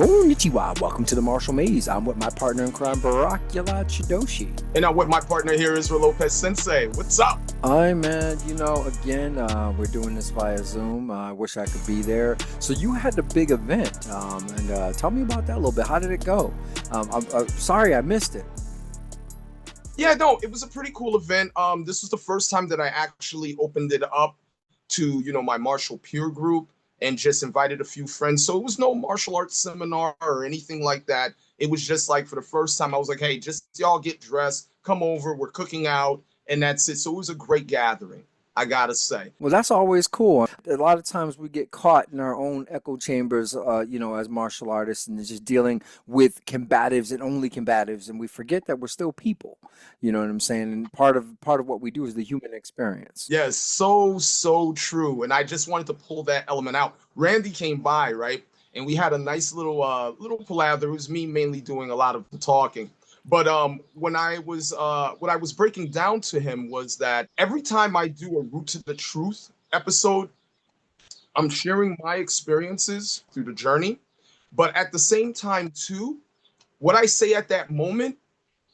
Konnichiwa, welcome to the Martial Maze. I'm with my partner in crime, Barak, Yalad, Shidoshi. And I'm with my partner here, Israel Lopez Sensei. What's up? Hi, man. Again, we're doing this via Zoom. I wish I could be there. So you had the big event, and tell me about that a little bit. How did it go? I'm sorry I missed it. Yeah, no, it was a pretty cool event. This was the first time that I actually opened it up to, my martial peer group and just invited a few friends. So it was no martial arts seminar or anything like that. It was just like for the first time, I was like, hey, just y'all get dressed, come over, we're cooking out, and that's it. So it was a great gathering, I gotta say. Well, that's always cool. A lot of times we get caught in our own echo chambers, as martial artists and just dealing with combatives and only combatives, and we forget that we're still people. You know what I'm saying? And part of what we do is the human experience. Yes, so true. And I just wanted to pull that element out. Randy came by, right? And we had a nice little palather. It was me mainly doing a lot of the talking. But what I was breaking down to him was that every time I do a Root to the Truth episode, I'm sharing my experiences through the journey. But at the same time, too, what I say at that moment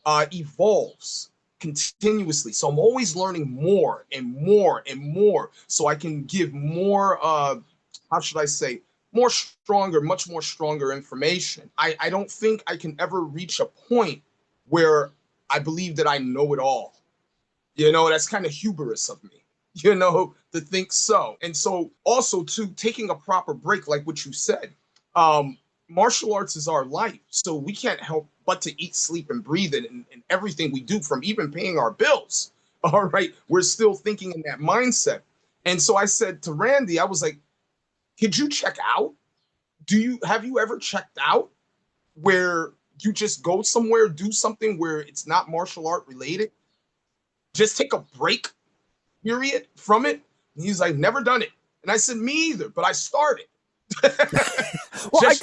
evolves continuously. So I'm always learning more and more and more so I can give more, how should I say, much more stronger information. I don't think I can ever reach a point where I believe that I know it all. That's kind of hubris of me, to think so. And so also too, taking a proper break, like what you said, martial arts is our life. So we can't help but to eat, sleep, and breathe it in everything we do, from even paying our bills. All right. We're still thinking in that mindset. And so I said to Randy, I was like, could you check out? Have you ever checked out where you just go somewhere, do something where it's not martial art related? Just take a break, period, from it. And he's like, never done it. And I said, me either, but I started.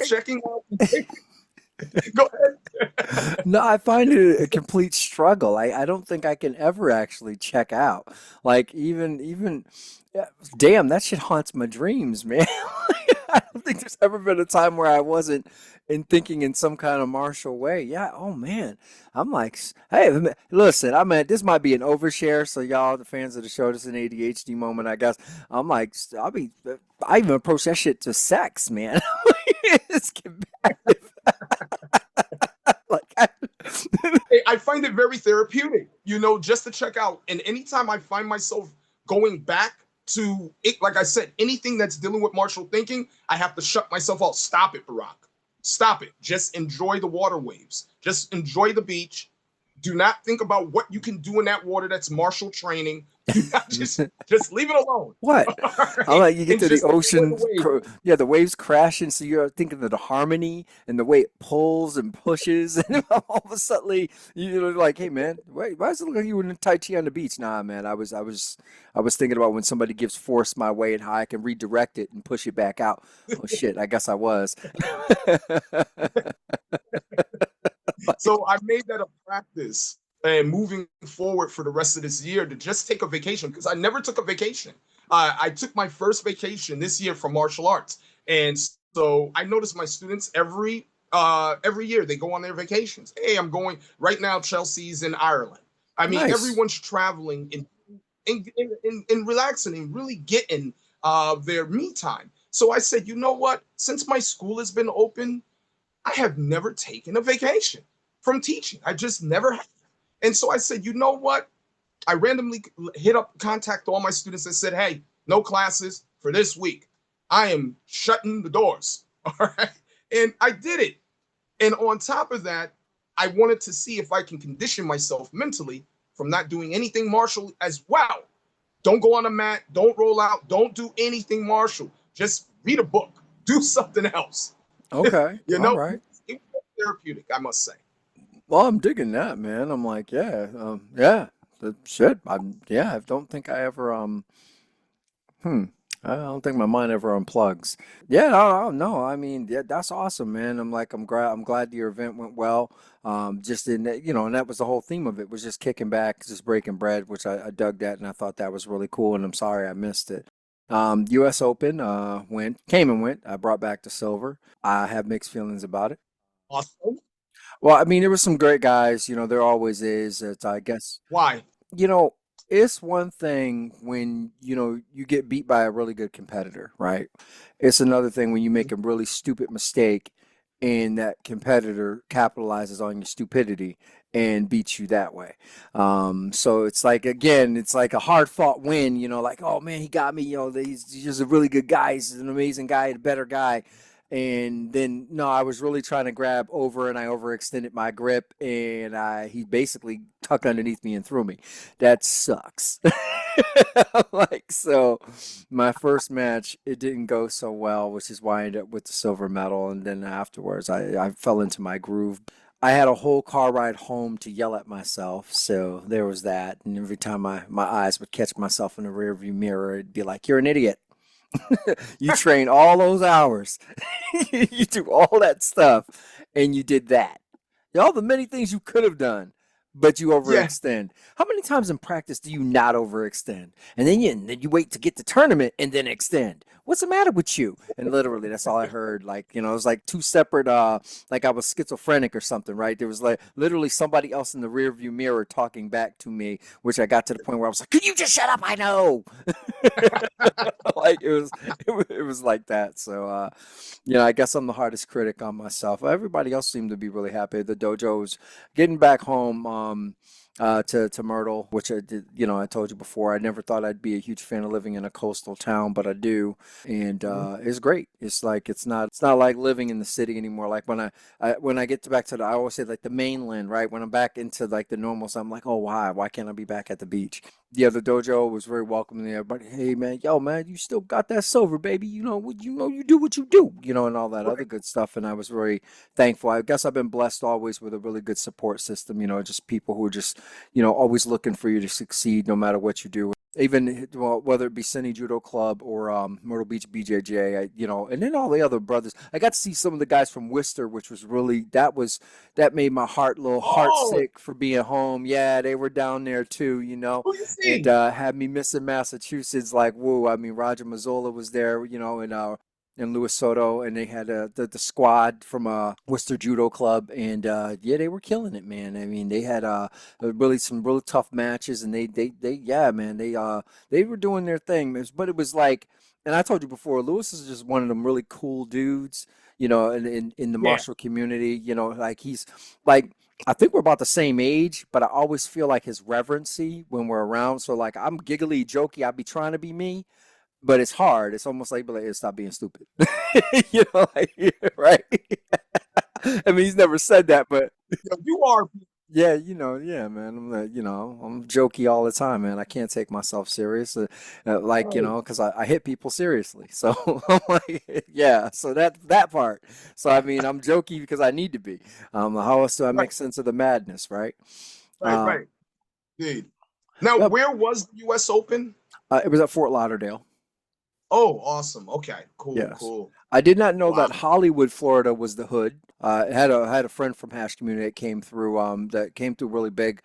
Checking out. Go ahead. No, I find it a complete struggle. I don't think I can ever actually check out. Like even yeah, damn, that shit haunts my dreams, man. I don't think there's ever been a time where I wasn't thinking in some kind of martial way. Yeah, oh man. I'm like, hey, listen, this might be an overshare, so y'all, the fans of the show, this is an ADHD moment, I guess. I'm like, I even approach that shit to sex, man. It's competitive. Like, I find it very therapeutic, just to check out. And anytime I find myself going back to it, like I said, anything that's dealing with martial thinking, I have to shut myself out. Stop it, Barak. Stop it. Just enjoy the water waves. Just enjoy the beach. Do not think about what you can do in that water that's martial training. Do not just leave it alone. What? Right? I like you get And to the ocean, the the waves crashing, so you're thinking of the harmony and the way it pulls and pushes, and all of a sudden you're like, "Hey, man, wait, why does it look like you were in Tai Chi on the beach?" Nah, man, I was thinking about when somebody gives force my way and how I can redirect it and push it back out. Oh shit, I guess I was. So I made that a practice, and moving forward for the rest of this year, to just take a vacation, because I never took a vacation. I took my first vacation this year from martial arts. And so I notice my students every year they go on their vacations. Hey, I'm going right now. Chelsea's in Ireland. I mean, Nice. everyone's traveling and relaxing and really getting their me time. So I said, you know what? Since my school has been open, I have never taken a vacation from teaching. I just never have. And so I said, you know what? I randomly contact all my students and said, hey, no classes for this week. I am shutting the doors. All right. And I did it. And on top of that, I wanted to see if I can condition myself mentally from not doing anything martial as well. Don't go on a mat. Don't roll out. Don't do anything martial. Just read a book. Do something else. Okay. All right. It was therapeutic, I must say. Well, I'm digging that, man. I'm like, yeah, shit. I don't think I ever, hmm, I don't think my mind ever unplugs. Yeah, no, I mean, yeah, that's awesome, man. I'm glad your event went well. Just in that, and that was the whole theme of it, was just kicking back, just breaking bread, which I dug that, and I thought that was really cool. And I'm sorry I missed it. U.S. Open, came and went. I brought back the silver. I have mixed feelings about it. Awesome. Well, I mean, there were some great guys, there always is. It's, I guess, Why? you know, it's one thing when, you get beat by a really good competitor, right? It's another thing when you make a really stupid mistake and that competitor capitalizes on your stupidity and beats you that way. So it's like, again, it's like a hard fought win, like, oh man, he got me, he's just a really good guy. He's an amazing guy, a better guy. And then no, I was really trying to grab over and I overextended my grip and he basically tucked underneath me and threw me. That sucks. Like so my first match it didn't go so well, which is why I ended up with the silver medal and then afterwards I fell into my groove. I had a whole car ride home to yell at myself, so there was that. And every time my eyes would catch myself in the rearview mirror, it'd be like, "You're an idiot. You train all those hours. You do all that stuff and you did that. All the many things you could have done, but you Yeah. overextend. How many times in practice do you not overextend? And then you wait to get to tournament and then extend. What's the matter with you? And literally, that's all I heard. Like, it was like two separate, like I was schizophrenic or something, right? There was like literally somebody else in the rearview mirror talking back to me, which I got to the point where I was like, "Could you just shut up? I know." Like it was like that. So I guess I'm the hardest critic on myself. Everybody else seemed to be really happy. The dojo was getting back home to Myrtle, which I did, I told you before. I never thought I'd be a huge fan of living in a coastal town, but I do, and Mhm. it's great. It's like it's not like living in the city anymore. Like when I get back to I always say like the mainland, right? When I'm back into like the normal, so I'm like, oh, why can't I be back at the beach? Yeah, the dojo was very welcoming. Everybody, hey man, yo man, you still got that silver, baby. You do what you do, and all that other Right. good stuff. And I was very thankful. I guess I've been blessed always with a really good support system. Just people who are just always looking for you to succeed no matter what you do. Even well, whether it be Cine Judo Club or Myrtle Beach BJJ, and then all the other brothers. I got to see some of the guys from Worcester, which was really that made my heart a little heart Oh, sick for being home. Yeah, they were down there too, who you and see? had me missing Massachusetts. Like, whoa! I mean, Roger Mazzola was there, and Luis Soto, and they had the squad from Worcester Judo Club, and yeah, they were killing it, man. I mean, they had really some really tough matches, and they yeah, man, they were doing their thing. But it was like, and I told you before, Lewis is just one of them really cool dudes, in the Yeah. martial community, like he's like. I think we're about the same age, but I always feel like his reverency when we're around. So like I'm giggly, jokey. I be trying to be me, but it's hard. It's almost like, "Hey, stop being stupid." Like, right? I mean, he's never said that, but Yo, you are. yeah, yeah, man. I'm like, I'm jokey all the time, man. I can't take myself serious, like, Right. because I hit people seriously. So I'm like, yeah. So that part. So I mean, I'm jokey because I need to be. How else do I Right. make sense of the madness, right? Right. Uh, Right. Indeed. Now, yep. where was the U.S. Open? It was at Fort Lauderdale. Oh, awesome. Okay. Cool. Yes. Cool. I did not know Wow. that Hollywood, Florida was the hood. I had a friend from Hash Community that came through really big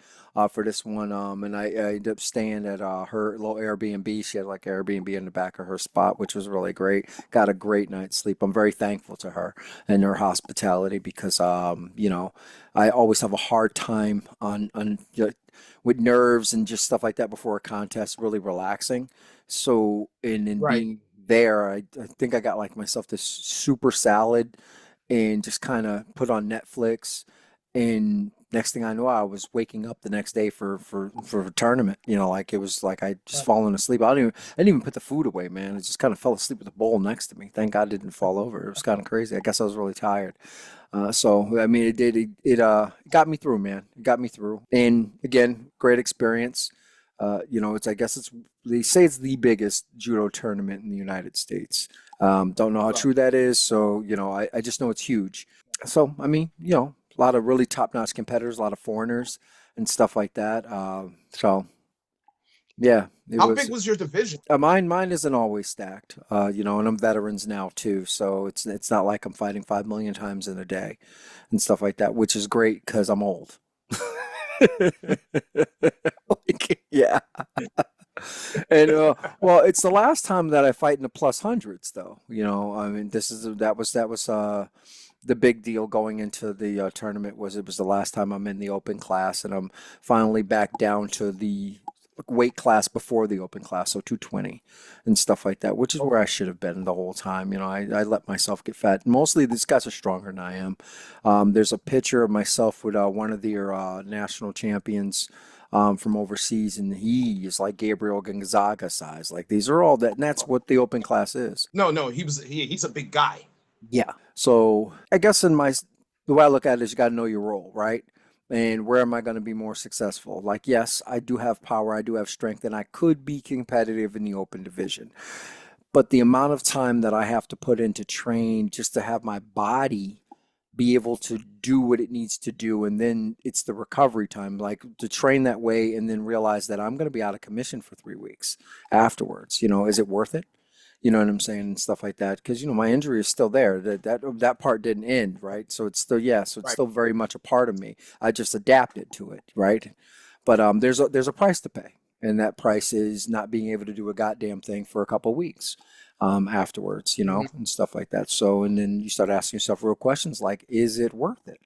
for this one. And I ended up staying at her little Airbnb. She had like Airbnb in the back of her spot, which was really great. Got a great night's sleep. I'm very thankful to her and her hospitality because I always have a hard time with nerves and just stuff like that before a contest, really relaxing. So in Right. being there, I think I got like myself this super salad and just kind of put on Netflix. And next thing I know, I was waking up the next day for a tournament. Like it was like I just fallen asleep. I didn't even put the food away, man. I just kind of fell asleep with a bowl next to me. Thank God it didn't fall over. It was kind of crazy. I guess I was really tired. So I mean, it got me through, man. It got me through. And again, great experience. I guess they say it's the biggest judo tournament in the United States. Don't know how Right. true that is. So, I just know it's huge. So, I mean, a lot of really top-notch competitors, a lot of foreigners and stuff like that. So yeah, it How big was. was your division? Mine isn't always stacked, and I'm veterans now too, so it's not like I'm fighting 5 million times in a day and stuff like that, which is great because I'm old. Like, yeah. And well, it's the last time that I fight in the plus hundreds, though. I mean, that was the big deal going into the tournament was it was the last time I'm in the open class, and I'm finally back down to the weight class before the open class, so 220 and stuff like that, which is where I Okay. should have been the whole time. I let myself get fat. Mostly these guys are stronger than I am. There's a picture of myself with one of their national champions from overseas, and he is like Gabriel Gonzaga size. Like these are all that, and that's what the open class is. No, no, he's a big guy. Yeah. So I guess the way I look at it is you got to know your role, right? And where am I going to be more successful? Like, yes, I do have power, I do have strength, and I could be competitive in the open division. But the amount of time that I have to put in to train just to have my body be able to do what it needs to do, and then it's the recovery time, like to train that way and then realize that I'm going to be out of commission for 3 weeks afterwards. Is it worth it? You know what I'm saying, and stuff like that. Because my injury is still there. That part didn't end, right? So it's still, yeah. So it's Right. still very much a part of me. I just adapted to it, right? But there's a price to pay, and that price is not being able to do a goddamn thing for a couple of weeks afterwards, Mhm. and stuff like that. So and then you start asking yourself real questions like, is it worth it,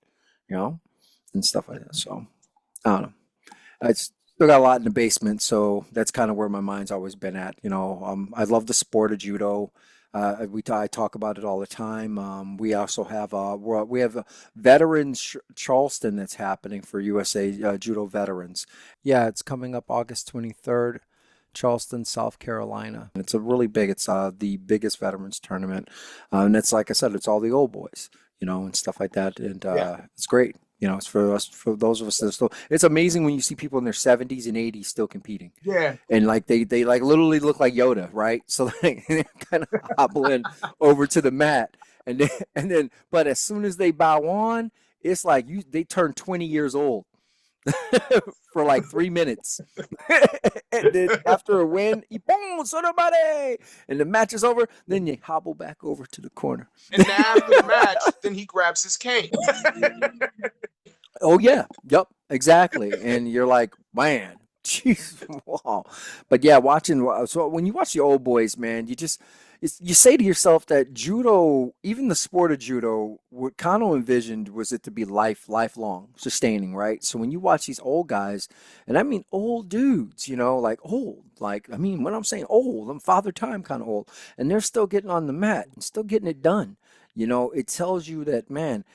you know, and stuff like that. So I don't know. I still got a lot in the basement, so that's kind of where my mind's always been at. I love the sport of judo. I talk about it all the time. We also have we have a veterans Charleston that's happening for USA judo veterans. Yeah, it's coming up August 23rd, Charleston, South Carolina. It's a really big. It's the biggest veterans tournament, and it's like I said, it's all the old boys, and stuff like that, and Yeah. it's great. It's for us, for those of us that are still. It's amazing when you see people in their 70s and 80s still competing, Yeah. and like they like literally look like Yoda, right? So they're kind of hobbling over to the mat, but as soon as they bow on, it's like they turn 20 years old for like 3 minutes. And then after a win, boom, somebody, and the match is over, then you hobble back over to the corner. And then after the match, then he grabs his cane. Oh yeah, yep, exactly. And you're like, man, jeez, wow. But yeah, so when you watch the old boys, man, you say to yourself that judo, even the sport of judo, what Kano envisioned was it to be lifelong, sustaining, right? So when you watch these old guys, and I mean old dudes, like old, like I mean when I'm saying old, I'm father time kind of old, and they're still getting on the mat and still getting it done. It tells you that, man,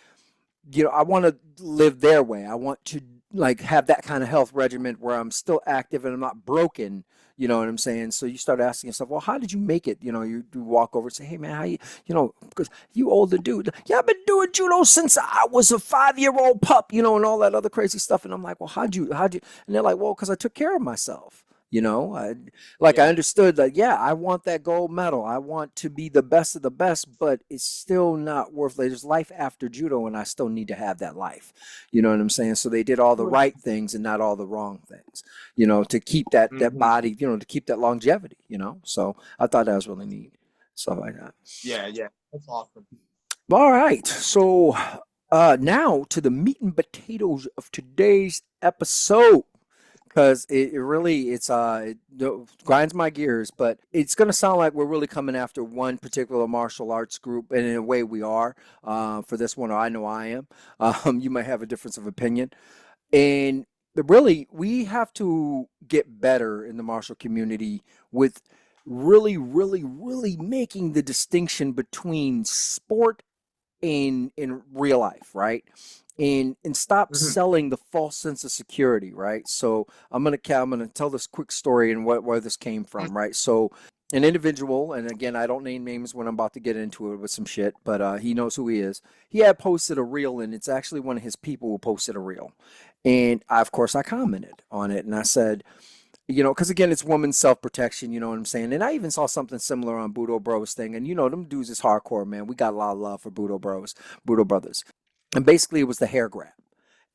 I want to live their way. I want to like have that kind of health regimen where I'm still active and I'm not broken. You know what I'm saying? So you start asking yourself, well, how did you make it? You walk over and say, hey man, how because you older dude. Yeah, I've been doing judo since I was a 5-year-old pup, and all that other crazy stuff. And I'm like, well, how'd you? And they're like, well, because I took care of myself. I Yeah. understood that, yeah, I want that gold medal. I want to be the best of the best, but it's still not worth it. There's life after judo, and I still need to have that life. You know what I'm saying? So they did all the right things and not all the wrong things, to keep that Hmm. body, to keep that longevity. So I thought that was really neat. Stuff like that. Yeah, yeah. That's awesome. All right. So now to the meat and potatoes of today's episode because it really it grinds my gears, but it's going to sound like we're really coming after one particular martial arts group, and in a way we are for this one. Or I know I am. You might have a difference of opinion, and really we have to get better in the martial community with really, really, really making the distinction between sport in real life, right? And stop Hmm. selling the false sense of security, right? So I'm gonna tell this quick story and where this came from, right? So an individual, and again, I don't name names when I'm about to get into it with some shit, but he knows who he is. He had posted a reel, and it's actually one of his people who posted a reel, and of course I commented on it, and I said, because again, it's women's self protection, you know what I'm saying? And I even saw something similar on Budo Bros thing. And them dudes is hardcore, man. We got a lot of love for Budo Bros, Budo Brothers. And basically, it was the hair grab.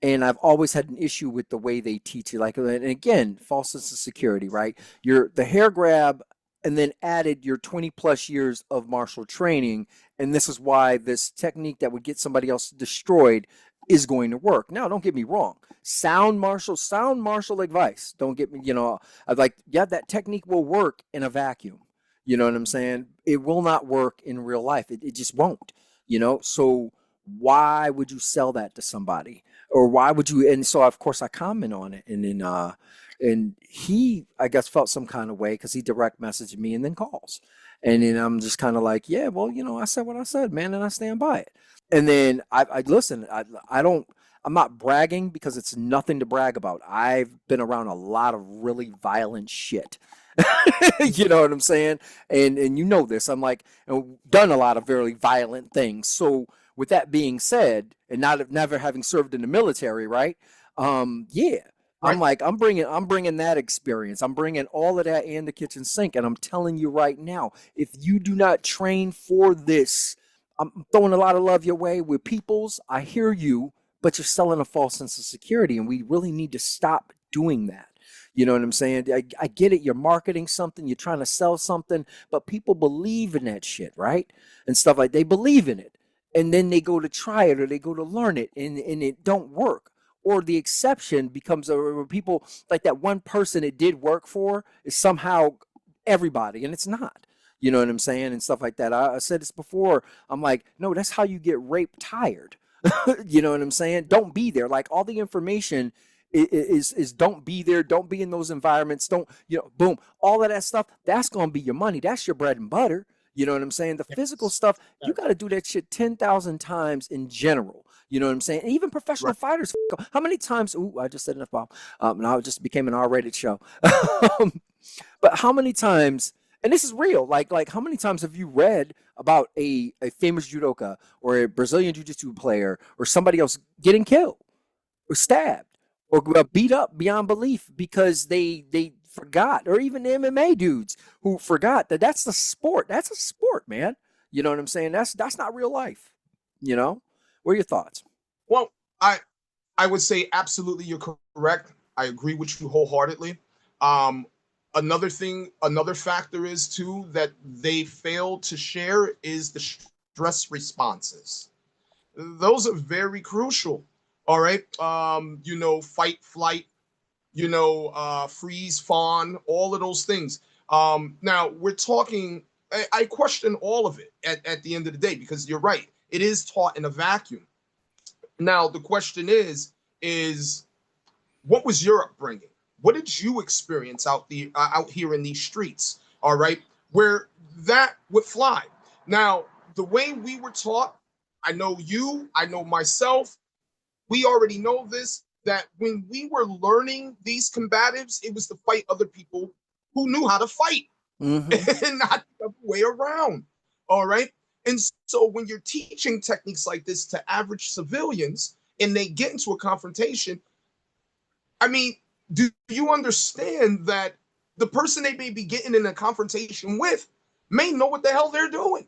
And I've always had an issue with the way they teach it. Like, and again, false sense of security, right? The hair grab, and then added your 20 plus years of martial training. And this is why this technique that would get somebody else destroyed is going to work. Now, don't get me wrong. Sound martial advice. Don't get me, I like, yeah, that technique will work in a vacuum. You know what I'm saying? It will not work in real life. It just won't, So why would you sell that to somebody? Or why would you? And so, of course, I comment on it. And he, I guess, felt some kind of way because he direct messaged me and then calls. And then I'm just kind of like, yeah, well, I said what I said, man, and I stand by it. And then I listen. I don't. I'm not bragging because it's nothing to brag about. I've been around a lot of really violent shit. You know what I'm saying? And you know this. I'm like, done a lot of very violent things. So with that being said, and not never having served in the military, right? Yeah. I'm Right. like, I'm bringing that experience. I'm bringing all of that and the kitchen sink. And I'm telling you right now, if you do not train for this, I'm throwing a lot of love your way with peoples. I hear you, but you're selling a false sense of security. And we really need to stop doing that. You know what I'm saying? I get it. You're marketing something, you're trying to sell something, but people believe in that shit, right? And stuff like they believe in it. And then they go to try it or they go to learn it and it don't work. Or the exception becomes people like that one person it did work for is somehow everybody, and it's not. You know what I'm saying? And stuff like that. I said this before. I'm like, no, that's how you get raped tired. You know what I'm saying? Don't be there. Like all the information is don't be there, don't be in those environments, don't boom, all of that stuff. That's gonna be your money. That's your bread and butter. You know what I'm saying? The physical Yes. stuff, you got Yes. to do that shit 10,000 times in general. You know what I'm saying? And even professional Right. fighters. How many times? Ooh, I just said enough, Bob. Now it just became an R-rated show. But how many times? And this is real. Like how many times have you read about a famous judoka or a Brazilian jiu-jitsu player or somebody else getting killed or stabbed or beat up beyond belief because they forgot, or even the MMA dudes who forgot that that's the sport. That's a sport, man. You know what I'm saying? That's not real life. You know? What are your thoughts? Well, I would say absolutely you're correct. I agree with you wholeheartedly. Um, another factor is too that they fail to share is the stress responses. Those are very crucial. All right. Fight, flight, freeze, fawn, all of those things. Now we're talking. I question all of it at the end of the day because you're right. It is taught in a vacuum. Now the question is what was your upbringing? What did you experience out here in these streets? All right, where that would fly. Now the way we were taught, I know you, I know myself. We already know this that when we were learning these combatives, it was to fight other people who knew how to fight Mm-hmm. and not the other way around. All right. And so when you're teaching techniques like this to average civilians and they get into a confrontation, I mean, do you understand that the person they may be getting in a confrontation with may know what the hell they're doing?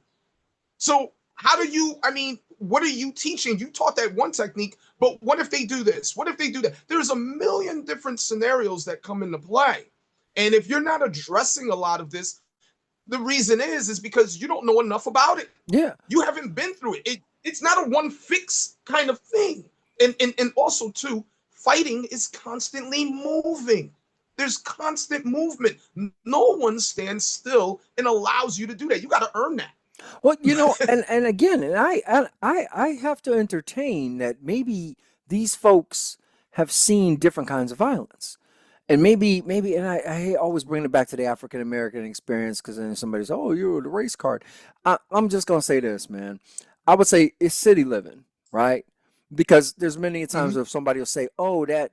So how do you, I mean, what are you teaching? You taught that one technique, but what if they do this? What if they do that? There's a million different scenarios that come into play. And if you're not addressing a lot of this, the reason is because you don't know enough about it. Yeah. You haven't been through it's not a one fix kind of thing. And also too, fighting is constantly moving. There's constant movement. No one stands still and allows you to do that. You got to earn Well, that. and again, and I have to entertain that maybe these folks have seen different kinds of violence. And maybe, and I always bring it back to the African American experience because then somebody says, "Oh, you're the race card." I'm just gonna say this, man. I would say it's city living, right? Because there's many times Mhm. if somebody will say, "Oh, that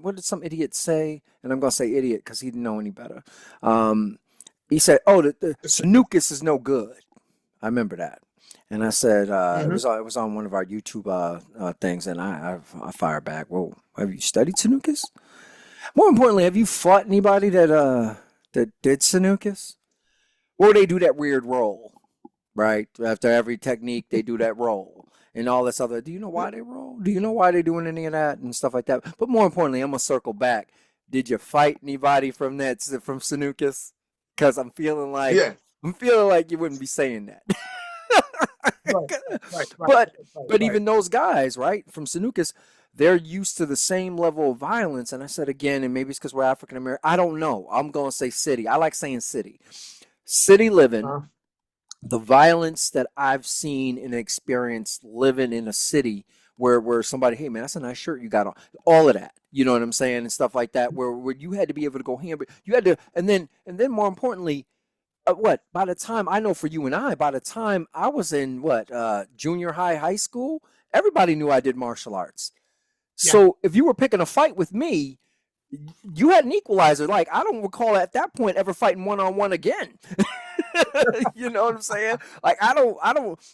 what did some idiot say?" And I'm gonna say idiot because he didn't know any better. Um, he said, "Oh, the Sanukis is no good." I remember that. And I said, Mhm. it was on one of our YouTube things, and I fired back. Well, have you studied Sanukis? More importantly, have you fought anybody that did Sanukis? Or they do that weird roll, right? After every technique, they do that roll and all this other. Do you know why they roll? Do you know why they're doing any of that and stuff like that? But more importantly, I'm gonna circle back. Did you fight anybody from from Sanukis? Because I'm feeling like Yeah. you wouldn't be saying that. right, right, right, But right, but right. even those guys, right, from Sanukas, they're used to the same level of violence. And I said again, and maybe it's because we're African American. I don't know. I'm gonna say city. I like saying city. City living, Uh, the violence that I've seen and experienced living in a city where somebody, hey man, that's a nice shirt you got on, all of that, you know what I'm saying, and stuff like that, where you had to be able to go ham, but you had to, and then more importantly, what by the time I know for you and I, by the time I was in what junior high, high school, everybody knew I did martial arts. yeah. So if you were picking a fight with me, you had an equalizer. Like I don't recall at that point ever fighting one on one again. You know what I'm saying? Like I don't.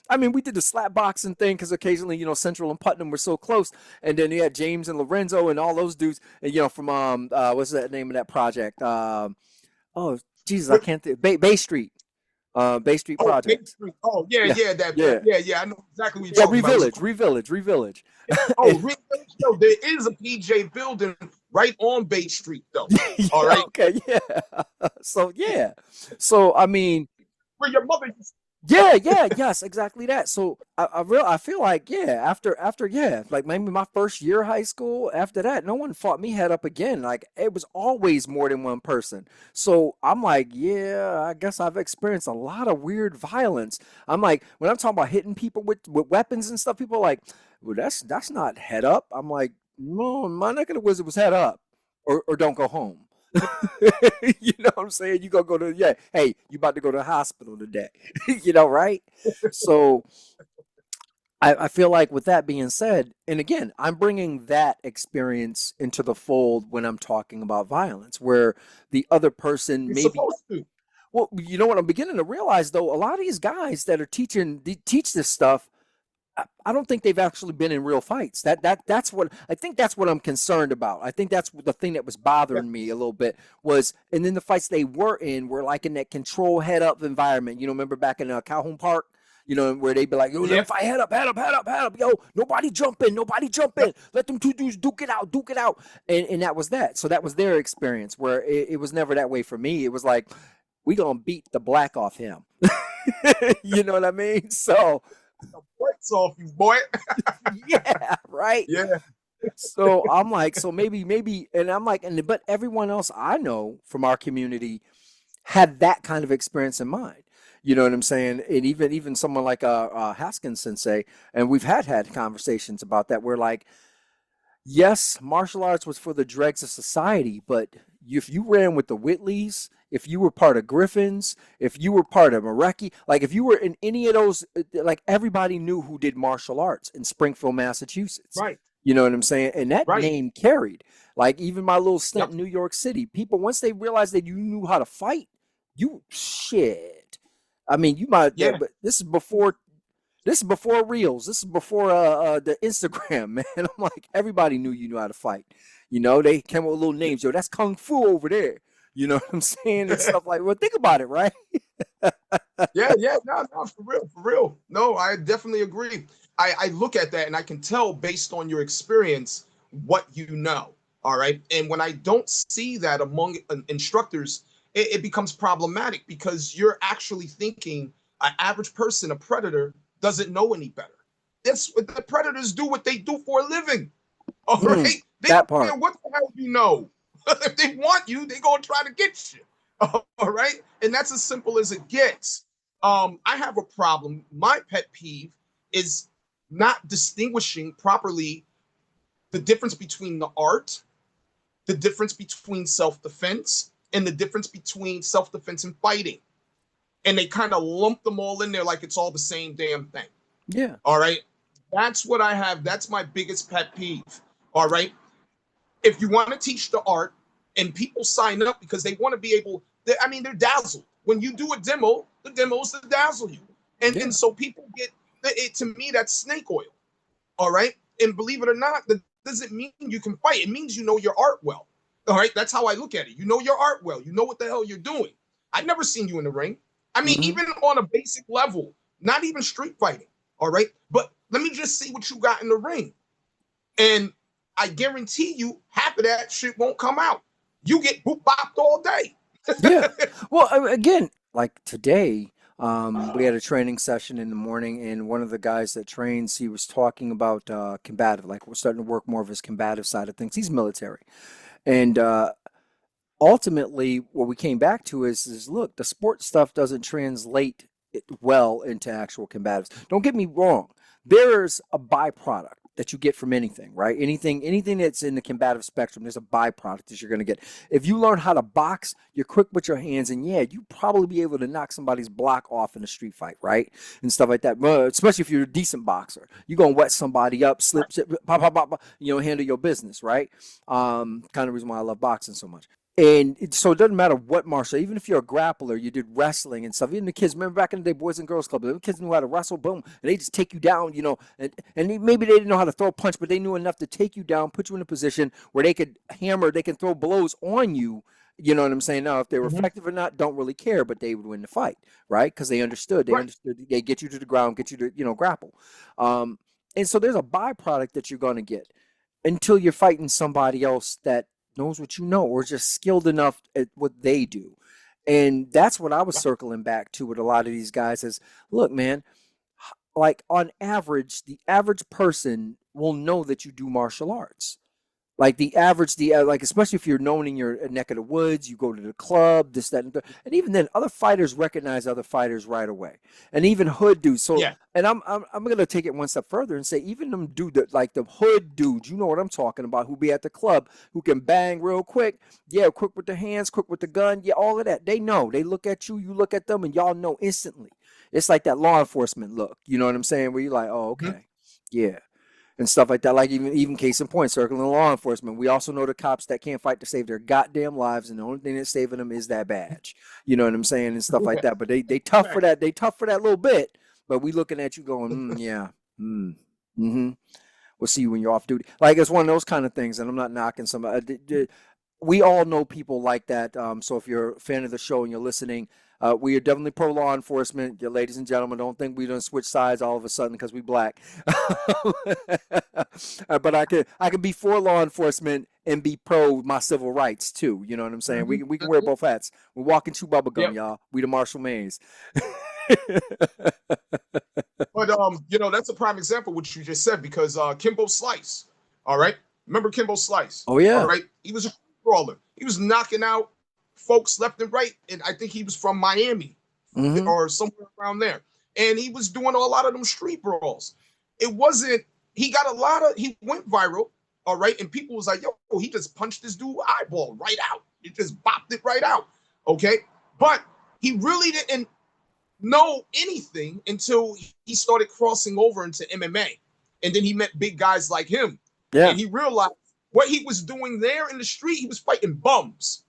I mean, we did the slap boxing thing because occasionally, Central and Putnam were so close, and then you had James and Lorenzo and all those dudes. And, from what's that name of that project? Oh, Jesus, I But, can't think. Bay Street, Bay Street oh, Main projects. Street. Oh, yeah, Yeah, yeah, that, yeah, yeah, yeah. I know exactly what you're yeah. talking about. It was a Revillage, cool. Revillage, Revillage. Oh, And, Rick, no, there is a PJ building right on Bay Street, though. All yeah, right, okay, yeah. So yeah, so I mean, where your mother used yeah, yeah, yes, exactly that. So I feel like yeah, after yeah, like maybe my first year of high school. After that, no one fought me head up again. Like it was always more than one person. So I'm like, yeah, I guess I've experienced a lot of weird violence. I'm like, when I'm talking about hitting people with weapons and stuff, people are like, well, that's not head up. I'm like, no, my neck of the woods was head up, or don't go home. You know what I'm saying? You gonna go to yeah. Hey, you about to go to the hospital today. Right? So I feel like with that being said, and again, I'm bringing that experience into the fold when I'm talking about violence, where the other person you're maybe. supposed to. Well, you know what I'm beginning to realize though, a lot of these guys that are teach this stuff, I don't think they've actually been in real fights. That's what I think. That's what I'm concerned about. I think that's the thing that was Yeah, bothering me a little bit was, and then the fights they were in were like in that control head up environment. Remember back in Calhoun Park. Where they'd be like, yo, let yeah, them fight head up, head up, head up, head up. Yo, nobody jump in, nobody jump yep. in. Let them two dudes duke it out, duke it out. And that was that. So that was their experience where it was never that way for me. It was like, we gonna beat the black off him. You know what I mean? So The brakes off you, boy. yeah, right. Yeah, So I'm like, so maybe, and I'm like, but everyone else I know from our community had that kind of experience in mind. You know what I'm saying? And even someone like Haskins Sensei, and we've had conversations about that. Where like, yes, martial arts was for the dregs of society, but if you ran with the Whitleys, if you were part of Griffins, if you were part of Mareki, like if you were in any of those, like everybody knew who did martial arts in Springfield, Massachusetts. right, You know what I'm saying? And that right. name carried. Like even my little stint Yep. in New York City, people once they realized that you knew how to fight, you shit. I mean, you might, Yeah, but this is before Reels. This is before the Instagram, man. I'm like, everybody knew how to fight. They came up with little names. Yo, that's Kung Fu over there. You know what I'm saying? And stuff like, well, think about it, right? yeah, yeah. No, no, for real, for real. No, I definitely agree. I look at that and I can tell based on your experience what you know. All right. And when I don't see that among instructors, it becomes problematic because you're actually thinking an average person, a predator, doesn't know any better. That's what the predators do, what they do for a living. All Mm, right. They that don't care part. what the hell you know. If they want you, they're gonna try to get you. All right. And that's as simple as it gets. I have a problem. My pet peeve is not distinguishing properly the difference between the art, the difference between self-defense, and the difference between self-defense and fighting. And they kind of lump them all in there like it's all the same damn thing. Yeah. All right. That's what I have. That's my biggest pet peeve. All right. If you want to teach the art and people sign up because they want to be able, I mean, they're dazzled. When you do a demo, the demo is to dazzle you. And Yeah. so people get it. To me, that's snake oil. All right. And believe it or not, that doesn't mean you can fight. It means you know your art well. All right. That's how I look at it. You know your art well. You know what the hell you're doing. I've never seen you in the ring. I mean, Hmm. even on a basic level, not even street fighting. All right. But let me just see what you got in the ring. And I guarantee you, half of that shit won't come out. You get boop bopped all day. Yeah. Well, again, like today, We had a training session in the morning, and one of the guys that trains, he was talking about combative, like we're starting to work more of his combative side of things. He's military, and ultimately, what we came back to is look, the sport stuff doesn't translate well into actual combatives. Don't get me wrong. There's a byproduct that you get from anything, right? Anything that's in the combative spectrum, there's a byproduct that you're going to get. If you learn how to box, you're quick with your hands, and yeah, you probably be able to knock somebody's block off in a street fight, right? And stuff like that. Especially if you're a decent boxer, you're gonna wet somebody up, slip, pop, pop, pop, pop, handle your business, right? Kind of reason why I love boxing so much. So it doesn't matter what martial, even if you're a grappler, you did wrestling and stuff. Even the kids, remember back in the day, Boys and Girls Club, the kids knew how to wrestle, boom, and they just take you down, maybe they didn't know how to throw a punch, but they knew enough to take you down, put you in a position where they could hammer, they can throw blows on you. You know what I'm saying? Now, if they were Mhm. effective or not, don't really care, but they would win the fight, right? Because they understood. They Right. understood. They get you to the ground, get you to, grapple. And so there's a byproduct that you're going to get until you're fighting somebody else that knows what you know or just skilled enough at what they do. And that's what I was circling back to with a lot of these guys is look, man, like on average, the average person will know that you do martial arts. Like the average, like especially if you're known in your neck of the woods, you go to the club, this, that, and even then, other fighters recognize other fighters right away, and even hood dudes. So, Yeah. and I'm gonna take it one step further and say even them like the hood dudes, you know what I'm talking about, who be at the club, who can bang real quick, yeah, quick with the hands, quick with the gun, yeah, all of that. They know. They look at you, you look at them, and y'all know instantly. It's like that law enforcement look. You know what I'm saying? Where you're like, oh, Mhm. okay, yeah, and stuff like that. Like even case in point, circling law enforcement. We also know the cops that can't fight to save their goddamn lives, and the only thing that's saving them is that badge. You know what I'm saying, and stuff like Yeah. that. But they tough for Right. that. They tough for that little bit. But we looking at you going, yeah, mm-hmm. We'll see you when you're off duty. Like it's one of those kind of things. And I'm not knocking somebody. We all know people like that. So if you're a fan of the show and you're listening, we are definitely pro law enforcement. Yeah, ladies and gentlemen, don't think we don't switch sides all of a sudden because we black. But I can be for law enforcement and be pro my civil rights too. You know what I'm saying? We Mhm. we can wear Mhm. both hats. We're walking chew bubble gum, Yep. y'all. We the Marshall Mays. But that's a prime example what you just said because Kimbo Slice, all right. Remember Kimbo Slice, Oh all yeah. right. He was a brawler. He was knocking out folks left and right, and I think he was from Miami Mm-hmm. or somewhere around there. And he was doing a lot of them street brawls. It wasn't. He got a lot of. He went viral, all right, and people was like, "Yo, he just punched this dude eyeball right out. He just bopped it right out." Okay, but he really didn't know anything until he started crossing over into MMA. And then he met big guys like him. Yeah. And he realized what he was doing there in the street, he was fighting bums.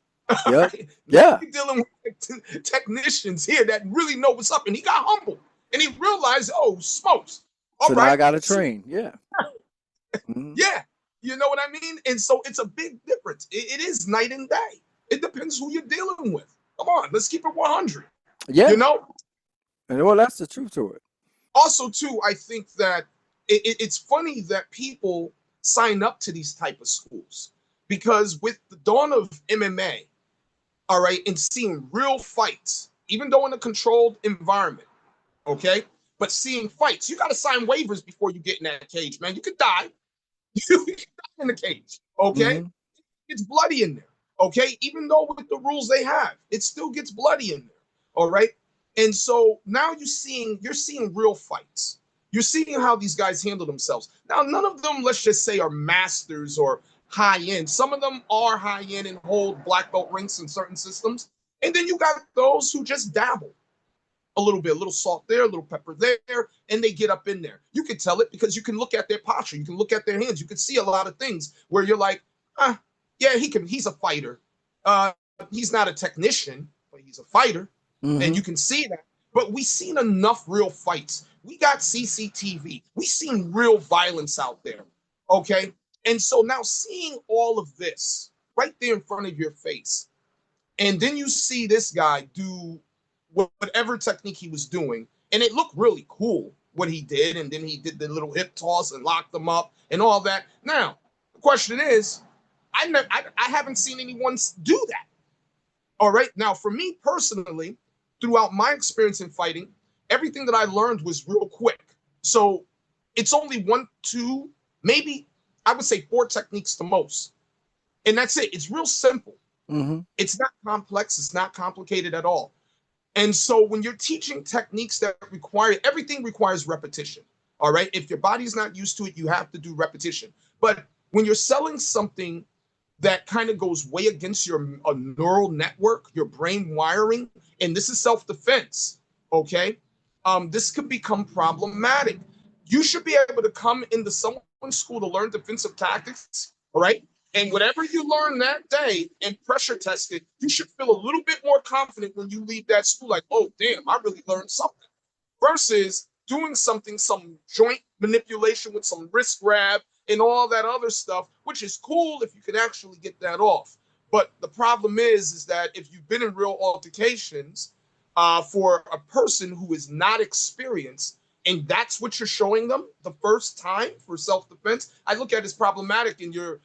Yep. Right? Now Yeah. he's dealing with technicians here that really know what's up. And he got humble. And he realized, oh, smokes. All So now I right, got to let's see. train. Yeah. Mm-hmm. Yeah. You know what I mean? And so it's a big difference. It is night and day. It depends who you're dealing with. Come on, let's keep it 100. You Yeah. know, And well, that's the truth to it. also too, I think that it's funny that people sign up to these type of schools because with the dawn of MMA, all right, and seeing real fights, even though in a controlled environment, okay, but seeing fights, you got to sign waivers before you get in that cage, man. You could die. You could die in the cage, okay? Mm-hmm. It's bloody in there, okay? Even though with the rules they have, it still gets bloody in there, all right? And so now you're seeing real fights. You're seeing how these guys handle themselves. Now, none of them, let's just say, are masters or high end. Some of them are high end and hold black belt ranks in certain systems. And then you got those who just dabble a little bit, a little salt there, a little pepper there, and they get up in there. You can tell it because you can look at their posture, you can look at their hands, you can see a lot of things where you're like, yeah, he's a fighter. Uh, he's not a technician, but he's a fighter, and Mm-hmm. you can see that. But we've seen enough real fights. We got CCTV. We've seen real violence out there. Okay, and so now seeing all of this right there in front of your face, and then you see this guy do whatever technique he was doing, and it looked really cool what he did. And then he did the little hip toss and locked them up and all that. Now, the question is, I haven't seen anyone do that. All right. Now, for me personally, throughout my experience in fighting, everything that I learned was real quick. So it's only one, two, maybe I would say four techniques the most. And that's it. It's real simple. Mm-hmm. It's not complex. It's not complicated at all. And so when you're teaching techniques that require, everything requires repetition. All right. If your body's not used to it, you have to do repetition. But when you're selling something that kind of goes way against your neural network, your brain wiring, and this is self-defense, okay? This could become problematic. You should be able to come into someone's school to learn defensive tactics, all right? And whatever you learn that day and pressure test it, you should feel a little bit more confident when you leave that school, like, oh, damn, I really learned something. Versus doing something, some joint manipulation with some wrist grab and all that other stuff, which is cool if you can actually get that off. But the problem is that if you've been in real altercations for a person who is not experienced, and that's what you're showing them the first time for self-defense, I look at it as problematic, and you're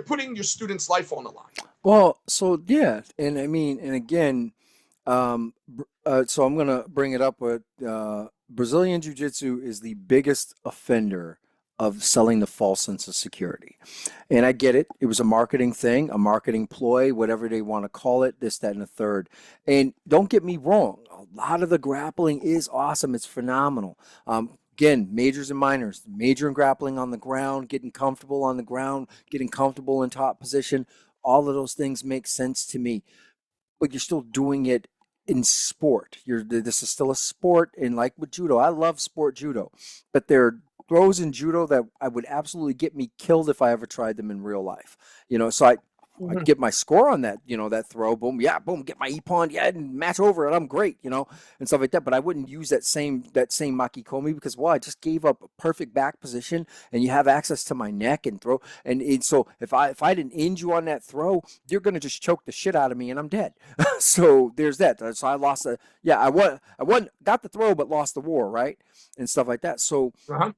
putting your student's life on the line. Well, so yeah, and I mean, and again, so I'm gonna bring it up with Brazilian Jiu-Jitsu is the biggest offender of selling the false sense of security. And I get it. It was a marketing thing, a marketing ploy, whatever they want to call it, this, that, and the third. And don't get me wrong, a lot of the grappling is awesome. It's phenomenal. Again, majors and minors, major in grappling on the ground, getting comfortable on the ground, getting comfortable in top position. All of those things make sense to me, but you're still doing it in sport. This is still a sport, and like with judo, I love sport judo, but there are throws in judo that I would absolutely get me killed if I ever tried them in real life. So I get my score on that, that throw, boom, yeah, boom, get my ippon, yeah, and match over it, I'm great, and stuff like that. But I wouldn't use that same makikomi because, well, I just gave up a perfect back position, and you have access to my neck and throw, and so if I didn't end you on that throw, you're gonna just choke the shit out of me, and I'm dead. So there's that. So I lost I won, got the throw, but lost the war, right, and stuff like that. So. Uh-huh.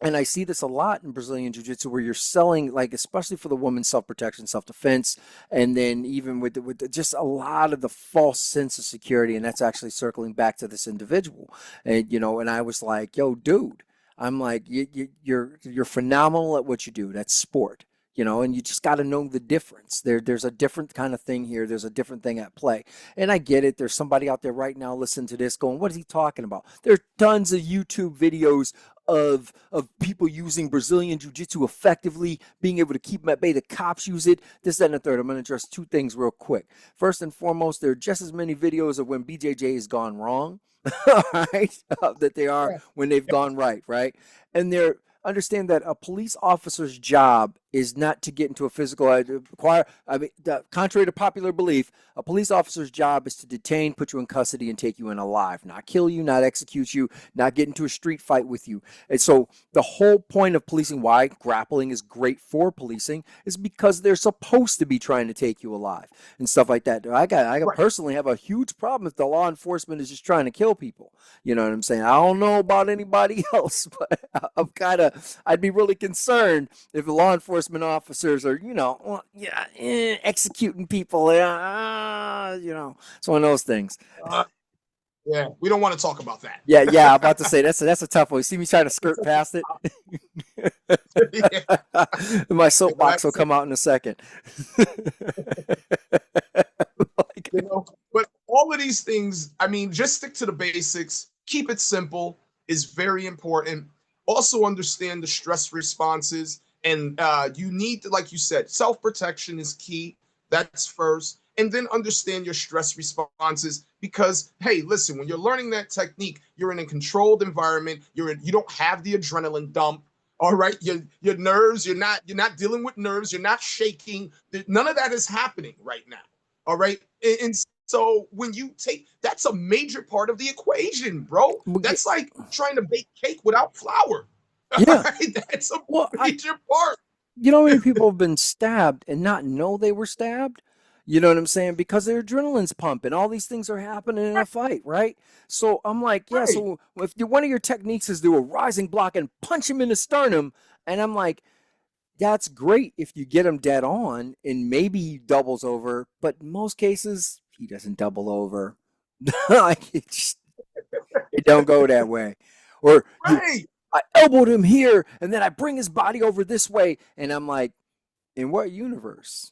And I see this a lot in Brazilian Jiu-Jitsu where you're selling, like, especially for the woman's self-protection, self-defense, and then even just a lot of the false sense of security. And that's actually circling back to this individual. And I was like, yo, dude, I'm like, you're phenomenal at what you do. That's sport. And you just got to know the difference. There's a different kind of thing here. There's a different thing at play. And I get it. There's somebody out there right now listening to this going, what is he talking about? There's tons of YouTube videos of people using Brazilian Jiu-Jitsu effectively, being able to keep them at bay. The cops use it, this, that, and the third. I'm going to address two things real quick. First and foremost, there are just as many videos of when BJJ has gone wrong, right, that they are when they've gone right? And understand that a police officer's job is not to get into a physical contrary to popular belief, a police officer's job is to detain, put you in custody, and take you in alive, not kill you, not execute you, not get into a street fight with you. And so the whole point of policing, why grappling is great for policing, is because they're supposed to be trying to take you alive and stuff like that. I personally have a huge problem if the law enforcement is just trying to kill people. You know what I'm saying? I don't know about anybody else, but I'd be really concerned if the law enforcement officers are, executing people. It's one of those things. Yeah, we don't want to talk about that. Yeah, I'm about to say that's a tough one. You see me trying to skirt past it? My soapbox will come out in a second. But all of these things, I mean, just stick to the basics. Keep it simple is very important. Also understand the stress responses. And you need to, like you said, self-protection is key. That's first. And then understand your stress responses because, hey, listen, when you're learning that technique, you're in a controlled environment. You don't have the adrenaline dump. All right. Your nerves, you're not dealing with nerves. You're not shaking. None of that is happening right now. All right. And so when you that's a major part of the equation, bro. That's like trying to bake cake without flour. Yeah. Right? That's a major part. You know how many people have been stabbed and not know they were stabbed? You know what I'm saying? Because their adrenaline's pumping. All these things are happening in a fight, right? So I'm like, yeah, so if one of your techniques is do a rising block and punch him in the sternum, and I'm like, that's great if you get him dead on and maybe he doubles over, but in most cases, he doesn't double over. Like it don't go that way. Or Right. I elbowed him here, and then I bring his body over this way, and I'm like, in what universe?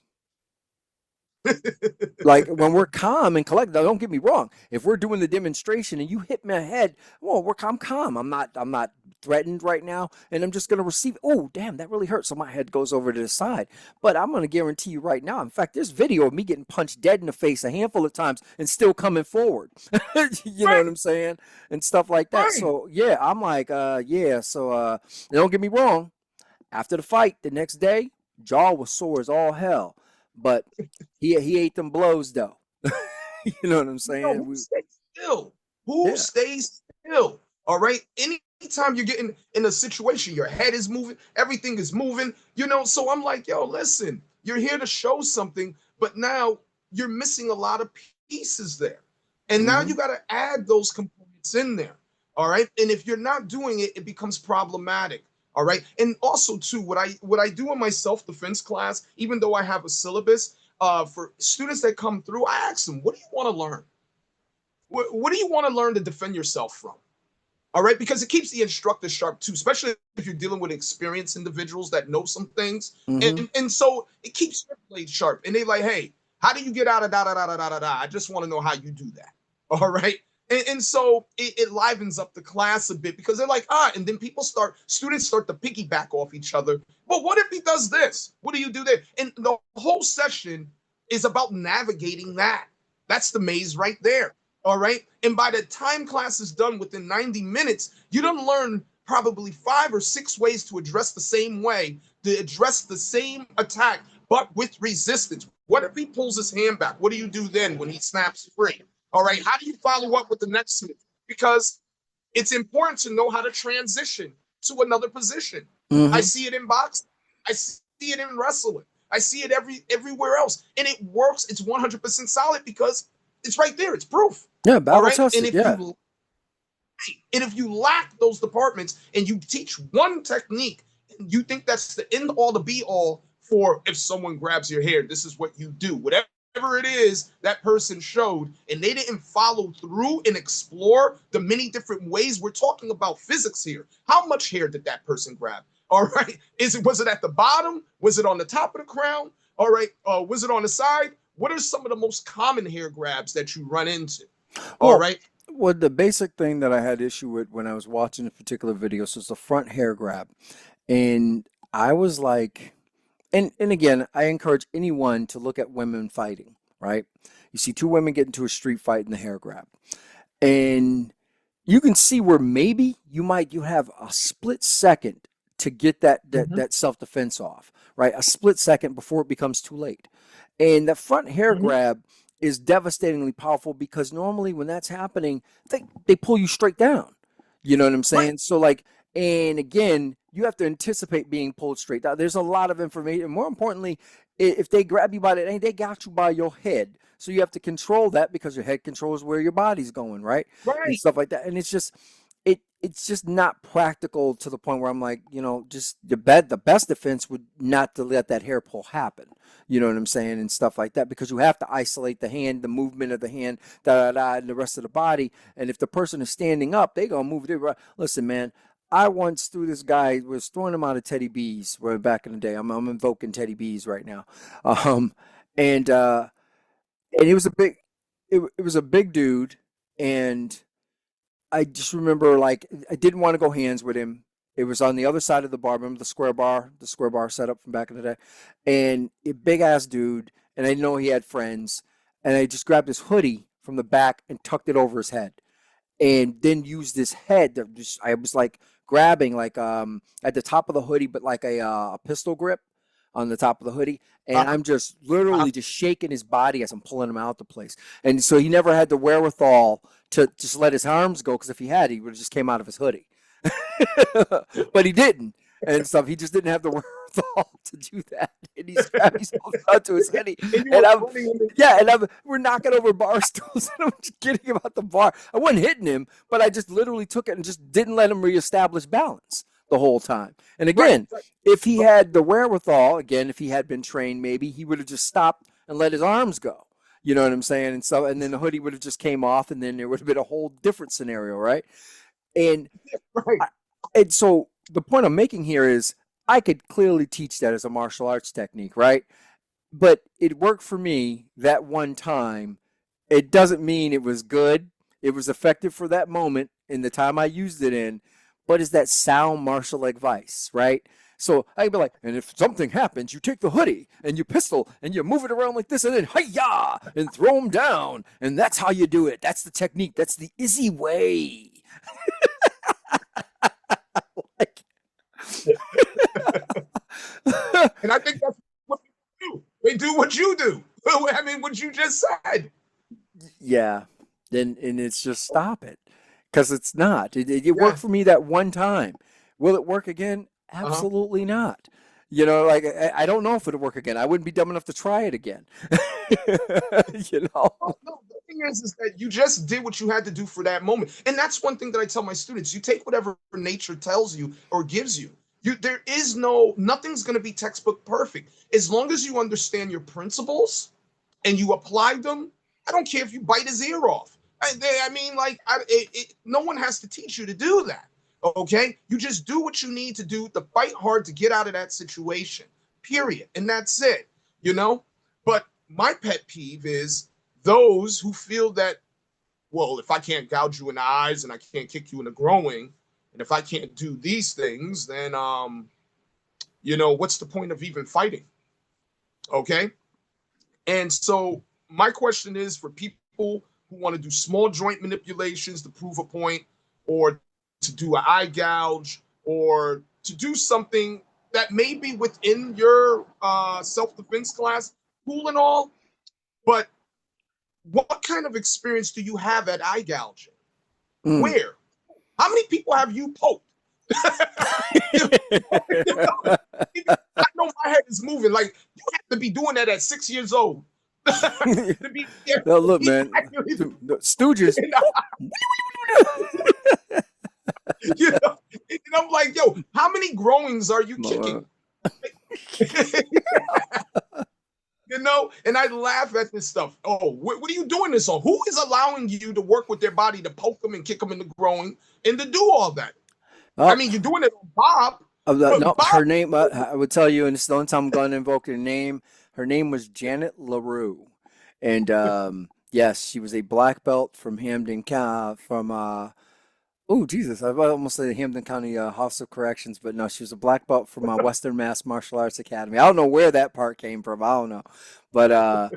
Like when we're calm and collected, don't get me wrong. If we're doing the demonstration and you hit my head, well, I'm calm. I'm not threatened right now, and I'm just gonna receive. Oh, damn, that really hurt. So my head goes over to the side. But I'm gonna guarantee you right now. In fact, there's video of me getting punched dead in the face a handful of times and still coming forward. You know Right. what I'm saying? And stuff like that. Right. So yeah, I'm like, yeah. So don't get me wrong. After the fight, the next day, jaw was sore as all hell. But he ate them blows though. You know what I'm No, saying? who stays still? Who Yeah. stays still? All right. Anytime you're getting in a situation, your head is moving, everything is moving, So I'm like, yo, listen, you're here to show something, but now you're missing a lot of pieces there. And now Hmm. you got to add those components in there. All right. And if you're not doing it, it becomes problematic. All right. And also, too, what I do in my self-defense class, even though I have a syllabus, for students that come through, I ask them, what do you want to learn? What do you want to learn to defend yourself from? All right, because it keeps the instructor sharp too, especially if you're dealing with experienced individuals that know some things, Hmm. and so it keeps your blade sharp. And they like, hey, how do you get out of da da da da da da da? I just want to know how you do that. All right, and so it livens up the class a bit because they're like, and then students start to piggyback off each other. Well, what if he does this? What do you do there? And the whole session is about navigating that. That's the maze right there. All right. And by the time class is done within 90 minutes, you don't learn probably 5 or 6 ways to address the same way, to address the same attack, but with resistance. What if he pulls his hand back? What do you do then when he snaps free? All right. How do you follow up with the next move? Because it's important to know how to transition to another position. I Hmm. see it in boxing. I see it in wrestling. I see it everywhere else. And it works. It's 100% solid because it's right there. It's proof. Yeah, All battle right. And tested. if Yeah. you and if you lack those departments and you teach one technique, and you think that's the end all to be all for if someone grabs your hair, this is what you do. Whatever it is that person showed, and they didn't follow through and explore the many different ways. We're talking about physics here. How much hair did that person grab? All right. Was it at the bottom? Was it on the top of the crown? All right. Was it on the side? What are some of the most common hair grabs that you run into? All Well, right. the basic thing that I had issue with when I was watching a particular video was the front hair grab. And I was like, and again, I encourage anyone to look at women fighting, right? You see two women get into a street fight in the hair grab. And you can see where maybe you have a split second to get Mm-hmm, that self-defense off, right? A split second before it becomes too late. And the front hair mm-hmm. grab is devastatingly powerful because normally when that's happening, they pull you straight down. You know what I'm Right. saying? So like, and again, you have to anticipate being pulled straight down. There's a lot of information. More importantly, if they grab you by they got you by your head. So you have to control that because your head controls where your body's going, right? And Right. stuff like that. And it's just not practical to the point where I'm like, just the best defense would not to let that hair pull happen. You know what I'm saying? And stuff like that because you have to isolate the hand, the movement of the hand, and the rest of the body. And if the person is standing up, they gonna move. Listen, man. I once threw this guy was throwing him out of Teddy B's way back in the day. I'm invoking Teddy B's right now, um, and uh, and it was a big dude, and I just remember like I didn't want to go hands with him. It was on the other side of the bar, remember the square bar setup from back in the day, and a big ass dude, and I didn't know he had friends, and I just grabbed his hoodie from the back and tucked it over his head and then used his head to just I was like grabbing like at the top of the hoodie but like a pistol grip on the top of the hoodie and Uh-huh. I'm just Uh-huh. literally just shaking his body as I'm pulling him out the place. And so he never had the wherewithal to just let his arms go because if he had he would have just came out of his hoodie. But he didn't and stuff. He just didn't have the wherewithal to do that. And he's grabbed himself onto his hoodie. And you And were I'm running in the yeah, and we're knocking over bar stools, and I'm just kidding about the bar. I wasn't hitting him, but I just literally took it and just didn't let him reestablish balance the whole time. And right, again, right. if he had the wherewithal, again, if he had been trained, maybe he would have just stopped and let his arms go. You know what I'm saying? And so, and then the hoodie would have just came off, and then there would have been a whole different scenario, right? And Right. I, and so the point I'm making here is I could clearly teach that as a martial arts technique, right? But it worked for me that one time. It doesn't mean it was good. It was effective for that moment in the time I used it in, but is that sound martial advice, right? So I'd be like, and if something happens, you take the hoodie and you pistol and you move it around like this and then hi-ya and throw them down. And that's how you do it. That's the technique. That's the easy way. Like, And I think that's what they do. They do what you do. I mean, what you just said. yeah. And it's just stop it. Because it's not. It worked Yeah. for me that one time. Will it work again? Uh-huh. Absolutely not. You know, like I don't know if it'll work again. I wouldn't be dumb enough to try it again. You know? Oh, no, the thing is that you just did what you had to do for that moment. And that's one thing that I tell my students. You take whatever nature tells you or gives you. There is nothing's going to be textbook perfect. As long as you understand your principles and you apply them, I don't care if you bite his ear off. I mean, like, no one has to teach you to do that. Okay? You just do what you need to do to fight hard to get out of that situation, period. And that's it, you know? But my pet peeve is those who feel that, well, if I can't gouge you in the eyes and I can't kick you in the groin, and if I can't do these things, then, what's the point of even fighting? Okay? And so my question is for people who want to do small joint manipulations to prove a point, or to do an eye gouge, or to do something that may be within your self-defense class, cool and all, but what kind of experience do you have at eye gouging? Mm. Where? How many people have you poked? you know, I know my head is moving. Like, you have to be doing that at 6 years old. To be, No, look, man, the Stooges. you know, and I'm like, yo, how many growings are you kicking? And I laugh at this stuff. Oh, what are you doing this on? Who is allowing you to work with their body to poke them and kick them in the groin and to do all that? I Oh, mean, you're doing it on Bob, but no, Bob, her name, I would tell you, and it's the only time I'm going to invoke her name. Her name was Janet LaRue. And yes, she was a black belt from oh, Jesus, I almost said Hampden County Office of Corrections, but no, she was a black belt from Western Mass Martial Arts Academy. I don't know where that part came from. I don't know. But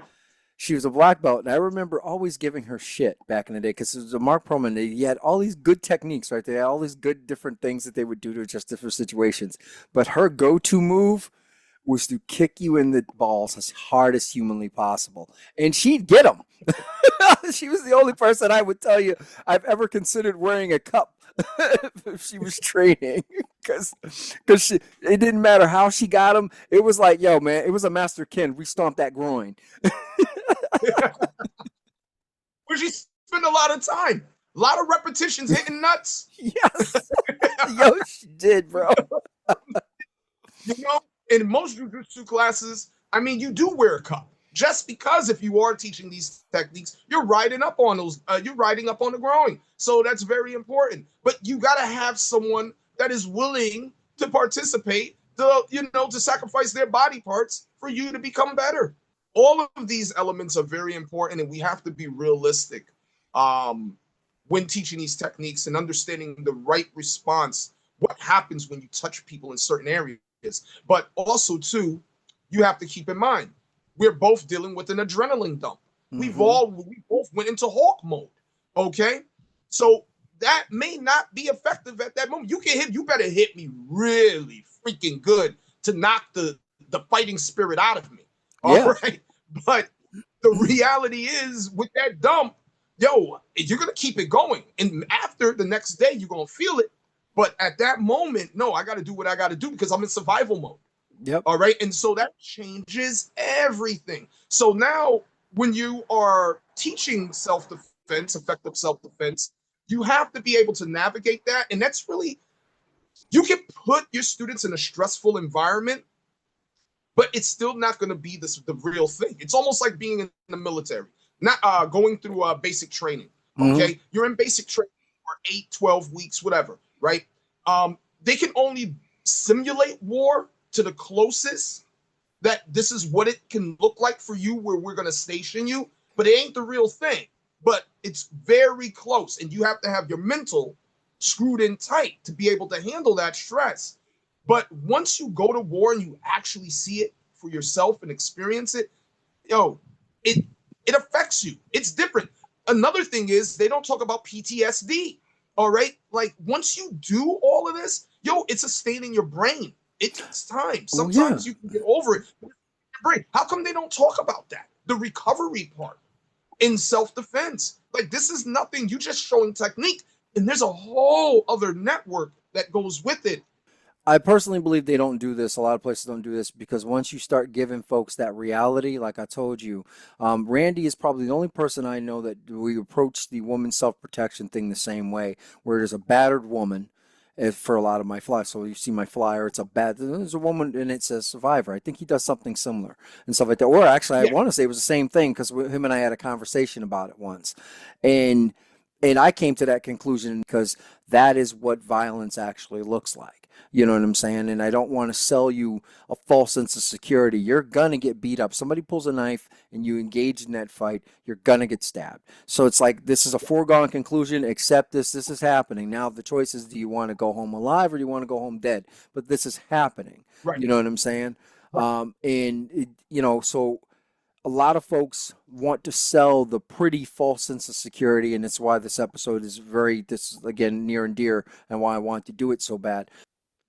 she was a black belt, and I remember always giving her shit back in the day because it was a Mark Perlman. He had all these good techniques, right? They had all these good different things that they would do to adjust different situations. But her go-to move was to kick you in the balls as hard as humanly possible, and she'd get them. She was the only person I would tell you I've ever considered wearing a cup if she was training, because it didn't matter how she got him. It was like, yo, man, it was a master Ken. We stomped that groin. where she spent a lot of time, a lot of repetitions hitting nuts. Yes, yo, she did, bro. You know, in most jujitsu classes, I mean, you do wear a cup. Just because if you are teaching these techniques, you're riding up on those, you're riding up on the growing. So that's very important. But you got to have someone that is willing to participate, to sacrifice their body parts for you to become better. All of these elements are very important, and we have to be realistic um, when teaching these techniques and understanding the right response. What happens when you touch people in certain areas? But also, too, you have to keep in mind we're both dealing with an adrenaline dump. Mm-hmm. We both went into hawk mode. Okay, so that may not be effective at that moment. You better hit me really freaking good to knock the fighting spirit out of me. All Yeah. right, but the reality is with that dump, yo, you're gonna keep it going, and after the next day, you're gonna feel it. But at that moment, no, I got to do what I got to do because I'm in survival mode. Yep. All right. And so that changes everything. So now, when you are teaching self defense, effective self defense, you have to be able to navigate that. And that's really, you can put your students in a stressful environment but it's still not going to be the real thing. It's almost like being in the military, not going through basic training. Hmm. Okay, you're in basic training for 8, 12 weeks, whatever, right? They can only simulate war to the closest that this is what it can look like for you, where we're going to station you, but it ain't the real thing. But it's very close, and you have to have your mental screwed in tight to be able to handle that stress. But once you go to war and you actually see it for yourself and experience it, yo, it it affects you. It's different. Another thing is they don't talk about PTSD. All right, like once you do all of this, yo, it's a stain in your brain. It takes time. Oh yeah. Sometimes you can get over it. Brain. How come they don't talk about that? The recovery part in self-defense. Like this is nothing. You just showing technique, and there's a whole other network that goes with it. I personally believe they don't do this. A lot of places don't do this because once you start giving folks that reality, like I told you, Randy is probably the only person I know that we approach the woman self-protection thing the same way, where there's a battered woman for a lot of my flyers. So you see my flyer, there's a woman and it says survivor. I think he does something similar and stuff like that. Or actually, I Yeah, want to say it was the same thing because him and I had a conversation about it once. And and I came to that conclusion because that is what violence actually looks like. You know what I'm saying? And I don't want to sell you a false sense of security. You're gonna get beat up. Somebody pulls a knife and you engage in that fight, you're gonna get stabbed. So it's like this is a foregone conclusion. Accept this. This is happening. Now the choice is: do you want to go home alive or do you want to go home dead? But this is happening. right, You know what I'm saying? right. So a lot of folks want to sell the pretty false sense of security, and it's why this episode is this is again near and dear, and why I want to do it so bad.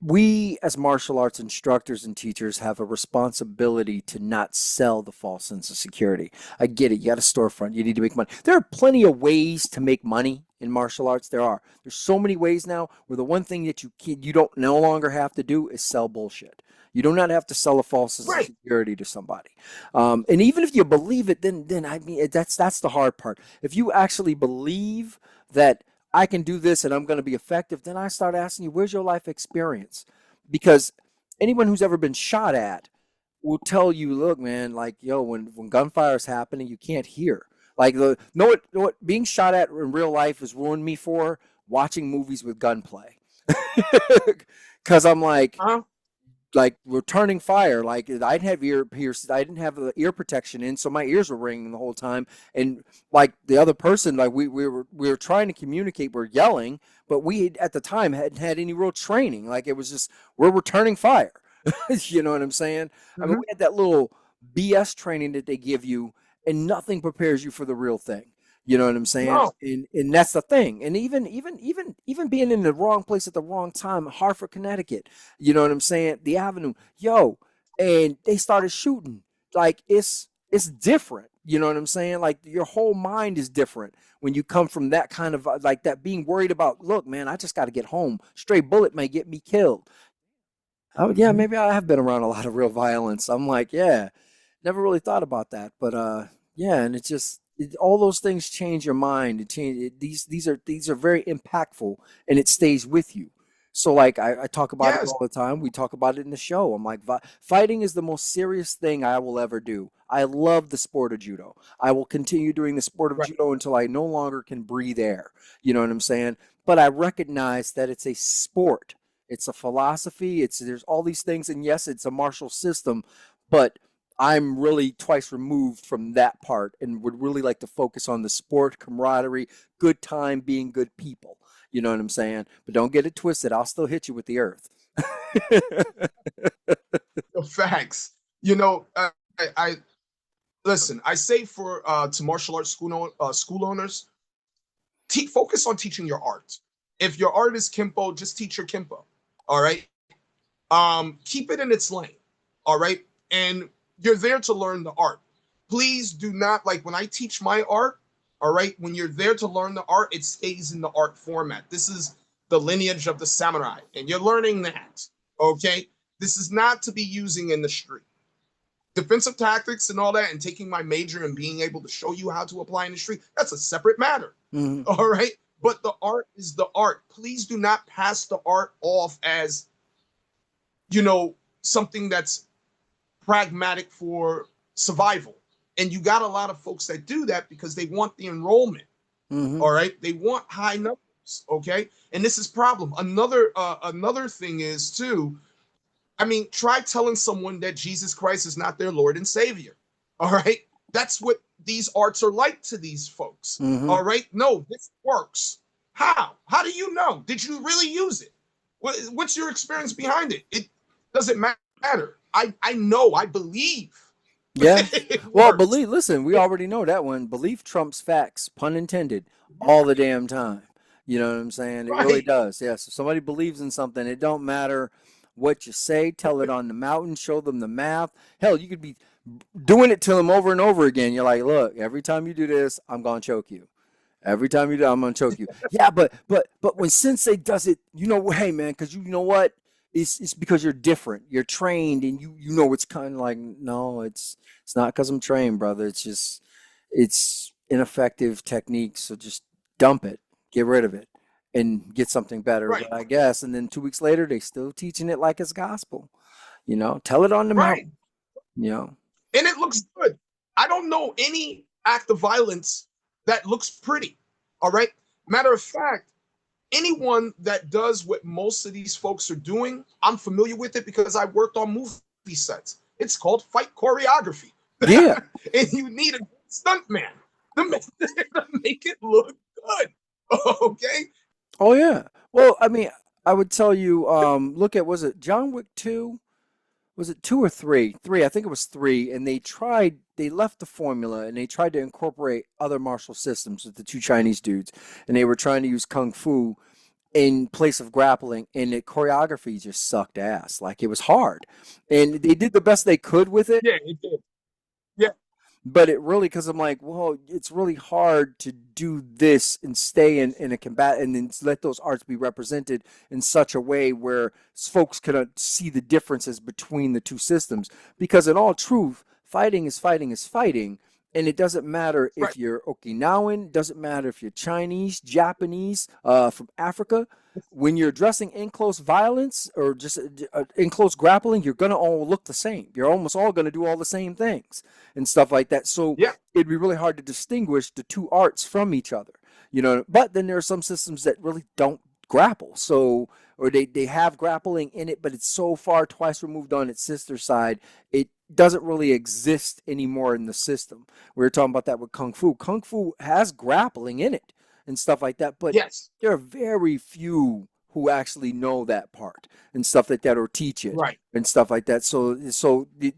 We as martial arts instructors and teachers have a responsibility to not sell the false sense of security. I get it. You got a storefront. You need to make money. There are plenty of ways to make money in martial arts. There's so many ways now where the one thing that you don't no longer have to do is sell bullshit. You do not have to sell a false sense of Right. security to somebody. And even if you believe it, then I mean that's the hard part. If you actually believe that I can do this and I'm going to be effective, then I start asking you, where's your life experience? Because anyone who's ever been shot at will tell you, look, man, like, yo, when gunfire is happening, you can't hear. Like, know what being shot at in real life has ruined me for watching movies with gunplay. Because I'm Uh-huh. like returning fire. Like I didn't have ear pierce, I didn't have the ear protection in, so my ears were ringing the whole time. And like the other person, like we were trying to communicate, we're yelling, but we at the time hadn't had any real training. Like it was just we're returning fire. You know what I'm saying? I mean, Mm-hmm. we had that little BS training that they give you, and nothing prepares you for the real thing. You know what I'm saying? No. And that's the thing. And even being in the wrong place at the wrong time, Hartford, Connecticut. You know what I'm saying? The Avenue, yo, and they started shooting. Like it's different. You know what I'm saying? Like your whole mind is different when you come from that kind of like that being worried about. Look, man, I just got to get home. Stray bullet may get me killed. Oh yeah, Mm-hmm. maybe I have been around a lot of real violence. I'm like, yeah, never really thought about that, but yeah, and it's just all those things change your mind. These are very impactful, and it stays with you. So like I talk about it Yes. all the time. We talk about it in the show. I'm like, fighting is the most serious thing I will ever do. I love the sport of judo. I will continue doing the sport of Right. judo until I no longer can breathe air. You know what I'm saying? But I recognize that it's a sport. It's a philosophy. There's all these things, and yes, it's a martial system, but I'm really twice removed from that part and would really like to focus on the sport, camaraderie, good time, being good people. You know what I'm saying? But don't get it twisted. I'll still hit you with the earth. The facts. You know, I listen. I say for to martial arts school owners, focus on teaching your art. If your art is Kimpo, just teach your Kimpo. All right. Keep it in its lane. All right. And you're there to learn the art. Please do not, like when I teach my art, all right, when you're there to learn the art, it stays in the art format. This is the lineage of the samurai, and you're learning that. Okay. This is not to be using in the street. Defensive tactics and all that, and taking my major and being able to show you how to apply in the street, that's a separate matter. Mhm. All right. But the art is the art. Please do not pass the art off as, you know, something that's pragmatic for survival. And you got a lot of folks that do that because they want the enrollment. Mm-hmm. All right, they want high numbers. Okay, and this is problem. Another thing is too. I mean, try telling someone that Jesus Christ is not their Lord and Savior. All right, that's what these arts are like to these folks. Mm-hmm. All right, no, this works. How? How do you know? Did you really use it? What's your experience behind it? It doesn't matter. I know. I believe Yeah. it Well, works. believe, listen, we already know that one. Belief trumps facts, pun intended, all the damn time. You know what I'm saying? It really Right, does. Yes. If somebody believes in something, it don't matter what you say, tell it on the mountain, show them the math. Hell, you could be doing it to them over and over again. You're like, look, every time you do this, I'm gonna choke you. Every time you do, I'm gonna choke you. Yeah, but when Sensei does it, you know, hey man, because you know what? It's because you're different. You're trained, and you know it's kind of like no, it's not because I'm trained, brother. It's just it's ineffective technique. So just dump it, get rid of it, and get something better. right, But I guess, and then 2 weeks later, they still teaching it like it's gospel. You know, tell it on the right. mountain. You know, And it looks good. I don't know any act of violence that looks pretty. All right. Matter of fact, anyone that does what most of these folks are doing, I'm familiar with it because I worked on movie sets. It's called fight choreography. yeah. And you need a stunt man to make it look good. Okay. Oh yeah. Well, I mean, I would tell you, look at was it John Wick 2? Was it 2 or 3? 3, I think it was 3, and they left the formula and they tried to incorporate other martial systems with the two Chinese dudes, and they were trying to use kung fu in place of grappling, and the choreography just sucked ass. Like it was hard. And they did the best they could with it, Yeah, it did. Yeah, but it really, because I'm like, well, it's really hard to do this and stay in a combat and then let those arts be represented in such a way where folks can see the differences between the two systems. Because in all truth, fighting is fighting is fighting. And it doesn't matter right. if you're Okinawan, doesn't matter if you're Chinese, Japanese, from Africa. When you're addressing in close violence or just in close grappling, you're gonna all look the same. You're almost all gonna do all the same things and stuff like that. So Yeah, it'd be really hard to distinguish the two arts from each other, you know. But then there are some systems that really don't grapple. So, or they have grappling in it, but it's so far twice removed on its sister side, it doesn't really exist anymore in the system. We were talking about that with Kung Fu. Kung Fu has grappling in it and stuff like that, but yes. there are very few who actually know that part and stuff like that or teach it Right, and stuff like that. So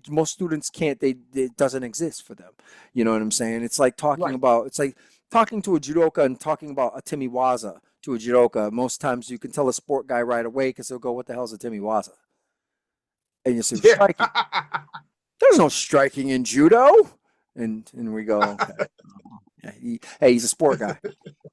most students can't. It doesn't exist for them. You know what I'm saying? It's like talking right. about. It's like talking to a judoka and talking about a timiwaza to a judoka. Most times you can tell a sport guy right away because he'll go, "What the hell's a timiwaza?" And you say Yeah. striking. There's no striking in judo. And we go, okay. Yeah, hey, he's a sport guy.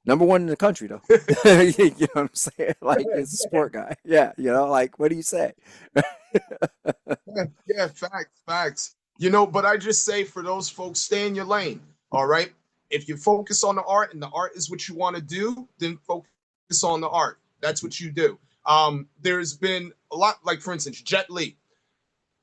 Number one in the country, though. You know what I'm saying? Like, he's a sport guy. Yeah, you know, like, what do you say? Yeah, yeah, facts, facts. You know, but I just say for those folks, stay in your lane. All right. If you focus on the art and the art is what you want to do, then focus on the art. That's what you do. There's been a lot, like for instance, Jet Li.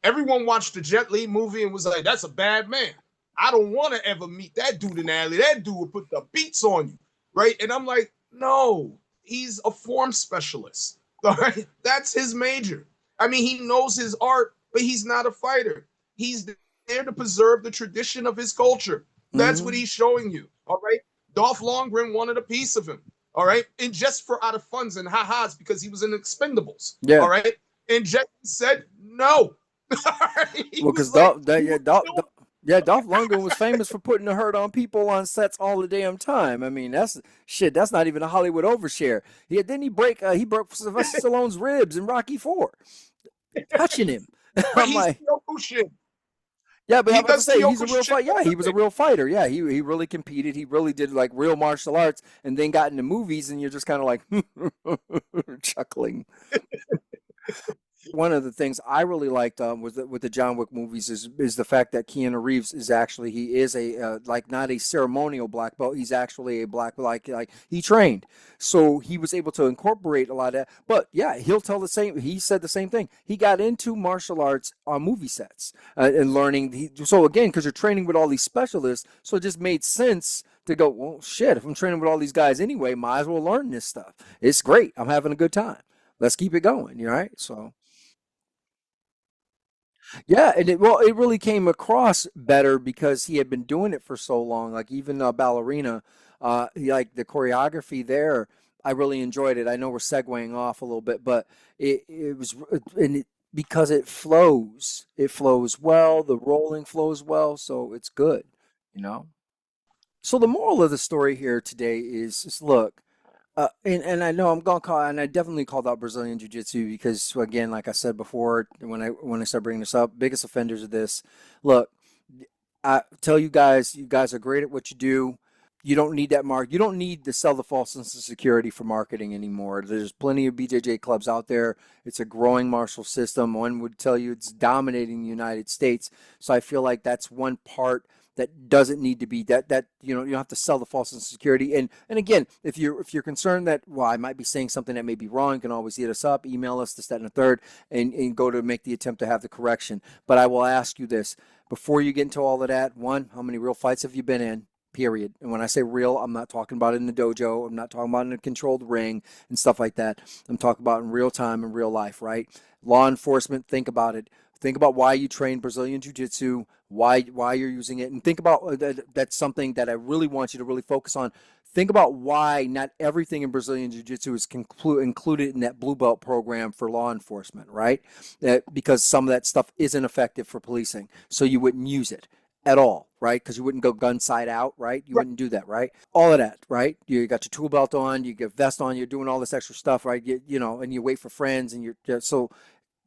Everyone watched the Jet Li movie and was like, that's a bad man. I don't want to ever meet that dude in the alley. That dude would put the beats on you. Right. And I'm like, no, he's a form specialist. All right. That's his major. I mean, he knows his art, but he's not a fighter. He's there to preserve the tradition of his culture. That's what Hmm. he's showing you. All right. Dolph Lundgren wanted a piece of him. All right. And just for out of funds and ha-has because he was in Expendables. All Yeah. right. And Jet said no. He Well, because was like, you were Yeah, Dolph Lundgren was famous for putting the hurt on people on sets all the damn time. I mean, that's shit. That's not even a Hollywood overshare. Didn't he broke Sylvester Stallone's ribs in Rocky Four, touching him. but I'm he's like, Kyokushin. yeah, but I'm He about to does say he's a real Kyokushin fight. Yeah, he was a everything. real fighter. Yeah, he really competed. He really did like real martial arts, and then got into movies, and you're just kind of like chuckling. one of the things I really liked with the John Wick movies is the fact that Keanu Reeves is actually he is a like not a ceremonial black belt. He's actually a black belt. Like he trained, so he was able to incorporate a lot of that. But yeah, he'll tell the same. He said the same thing. He got into martial arts on movie sets and learning. So again, because you're training with all these specialists, so it just made sense to go. Well, shit. If I'm training with all these guys anyway, might as well learn this stuff. It's great. I'm having a good time. Let's keep it going. You right? So. Yeah, and it really came across better because he had been doing it for so long. Like even ballerina, like the choreography there, I really enjoyed it. I know we're segueing off a little bit, but it was and because it flows well. The rolling flows well, so it's good, you know. So the moral of the story here today is look. And I know I'm gonna call, and I definitely called out Brazilian Jiu-Jitsu because, again, like I said before, when I started bringing this up, biggest offenders of this. Look, I tell you guys are great at what you do. You don't need that mark. You don't need to sell the false sense of security for marketing anymore. There's plenty of BJJ clubs out there. It's a growing martial system. One would tell you it's dominating the United States. So I feel like that's one part that doesn't need to be that you don't have to sell the false sense of security. And again, if you're concerned that well I might be saying something that may be wrong, you can always hit us up, email us this, that, and the third, and go to make the attempt to have the correction. But I will ask you this before you get into all of that: one, how many real fights have you been in? Period. And when I say real, I'm not talking about it in the dojo. I'm not talking about in a controlled ring and stuff like that. I'm talking about in real time, in real life, right? Law enforcement, think about it. Think about why you train Brazilian Jiu-Jitsu, why you're using it, and think about that's something that I really want you to really focus on. Think about why not everything in Brazilian Jiu-Jitsu is included in that blue belt program for law enforcement, right? Because some of that stuff isn't effective for policing, so you wouldn't use it at all, right? Because you wouldn't go gun side out, right? You Right. wouldn't do that, right? All of that, right? You got your tool belt on, you get vest on, you're doing all this extra stuff, right? You know, and you wait for friends, and so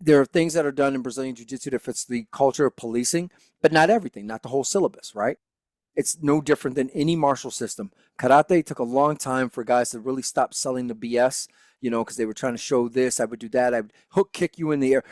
there are things that are done in Brazilian Jiu-Jitsu that fits the culture of policing, but not everything, not the whole syllabus, right? It's no different than any martial system. Karate took a long time for guys to really stop selling the BS, because they were trying to show this. I would do that. I would hook kick you in the air.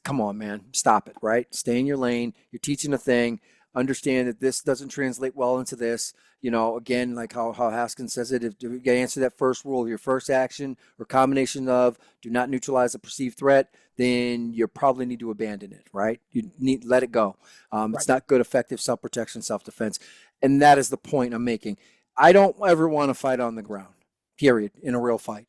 Come on, man. Stop it, right? Stay in your lane. You're teaching a thing. Understand that this doesn't translate well into this. Again, like how Haskins says it, if you answer that first rule, your first action or combination of do not neutralize a perceived threat, then you probably need to abandon it, right? You need let it go. Right. It's not good, effective self-protection, self-defense. And that is the point I'm making. I don't ever want to fight on the ground, period, in a real fight.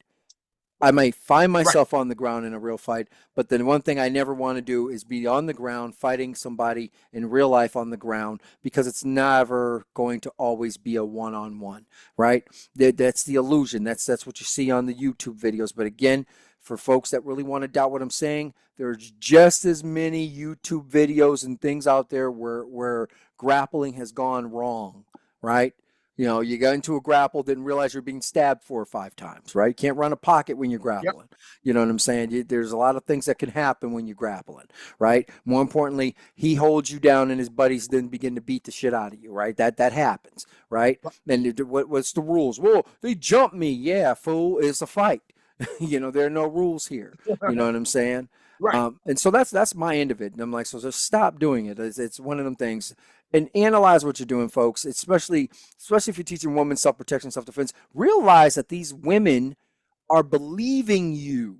I may find Right. myself on the ground in a real fight, but then one thing I never want to do is be on the ground fighting somebody in real life on the ground because it's never going to always be a one-on-one, right? That's the illusion. That's what you see on the YouTube videos. But again, for folks that really want to doubt what I'm saying, there's just as many YouTube videos and things out there where grappling has gone wrong, right? You got into a grapple, didn't realize you're being stabbed 4 or 5 times, right? You can't run a pocket when you're Yep. grappling. You know what I'm saying? There's a lot of things that can happen when you're grappling, right? More importantly, he holds you down and his buddies then begin to beat the shit out of you, right? That happens, right? And what's the rules? Well, they jumped me. Yeah, fool, it's a fight. There are no rules here. You know what I'm saying? Right. And so that's my end of it. And I'm like, so just stop doing it. It's one of them things. And analyze what you're doing, folks. Especially if you're teaching women self-protection, self-defense. Realize that these women are believing you.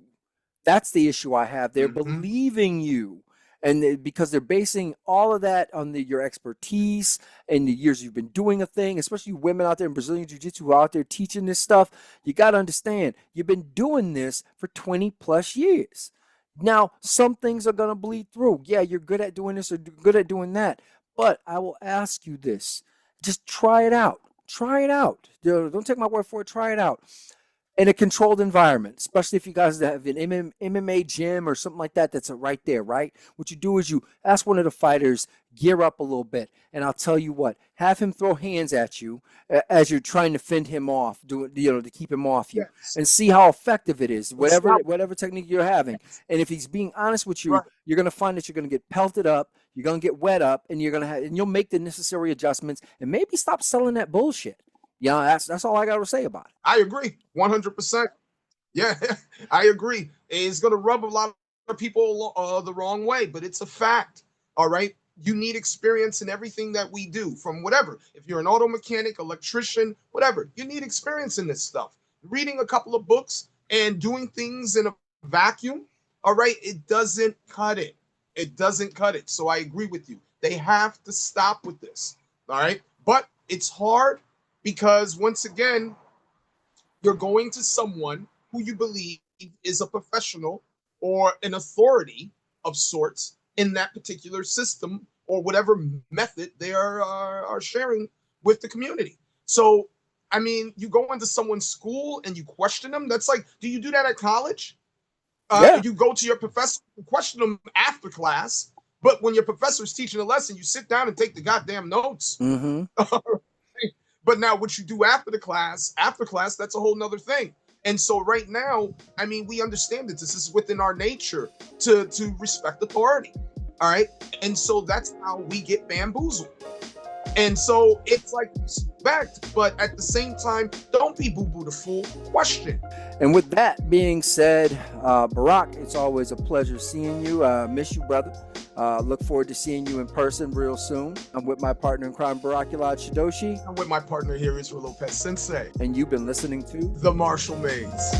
That's the issue I have. They're Hmm. believing you. And because they're basing all of that on your expertise and the years you've been doing a thing, especially you women out there in Brazilian Jiu-Jitsu who are out there teaching this stuff, you got to understand, you've been doing this for 20 plus years. Now, some things are going to bleed through. Yeah, you're good at doing this or good at doing that. But I will ask you this. Just try it out. Try it out. Don't take my word for it. Try it out in a controlled environment, especially if you guys have an MMA gym or something like that that's right there, right? What you do is you ask one of the fighters, gear up a little bit, and I'll tell you what, have him throw hands at you as you're trying to fend him off, to keep him off you, Yes. and see how effective it is, It's whatever not. whatever technique you're having. Yes. And if he's being honest with you, Right. you're gonna find that you're gonna get pelted up, you're gonna get wet up, and you'll make the necessary adjustments, and maybe stop selling that bullshit. That's all I got to say about it. I agree. 100%. Yeah, I agree. It's going to rub a lot people the wrong way, but it's a fact. All right. You need experience in everything that we do, from whatever. If you're an auto mechanic, electrician, whatever, you need experience in this stuff. Reading a couple of books and doing things in a vacuum, all right, it doesn't cut it. It doesn't cut it. So I agree with you. They have to stop with this. All right. But it's hard because, once again, you're going to someone who you believe is a professional or an authority of sorts in that particular system or whatever method they are sharing with the community. So, I mean, you go into someone's school and you question them. That's like, do you do that at college? Yeah. You go to your professor and question them after class, but when your professor is teaching a lesson, you sit down and take the goddamn notes. Mm-hmm. But now what you do after class, that's a whole nother thing. And so right now, I mean, we understand that this is within our nature to respect authority. All right. And so that's how we get bamboozled. And so it's like respect, but at the same time, don't be boo-boo the fool. Question. And with that being said, Barak, it's always a pleasure seeing you. Miss you, brother. Look forward to seeing you in person real soon. I'm with my partner in crime, Barak Yalad Shidoshi. I'm with my partner here, Israel Lopez Sensei. And you've been listening to The Martial Maze.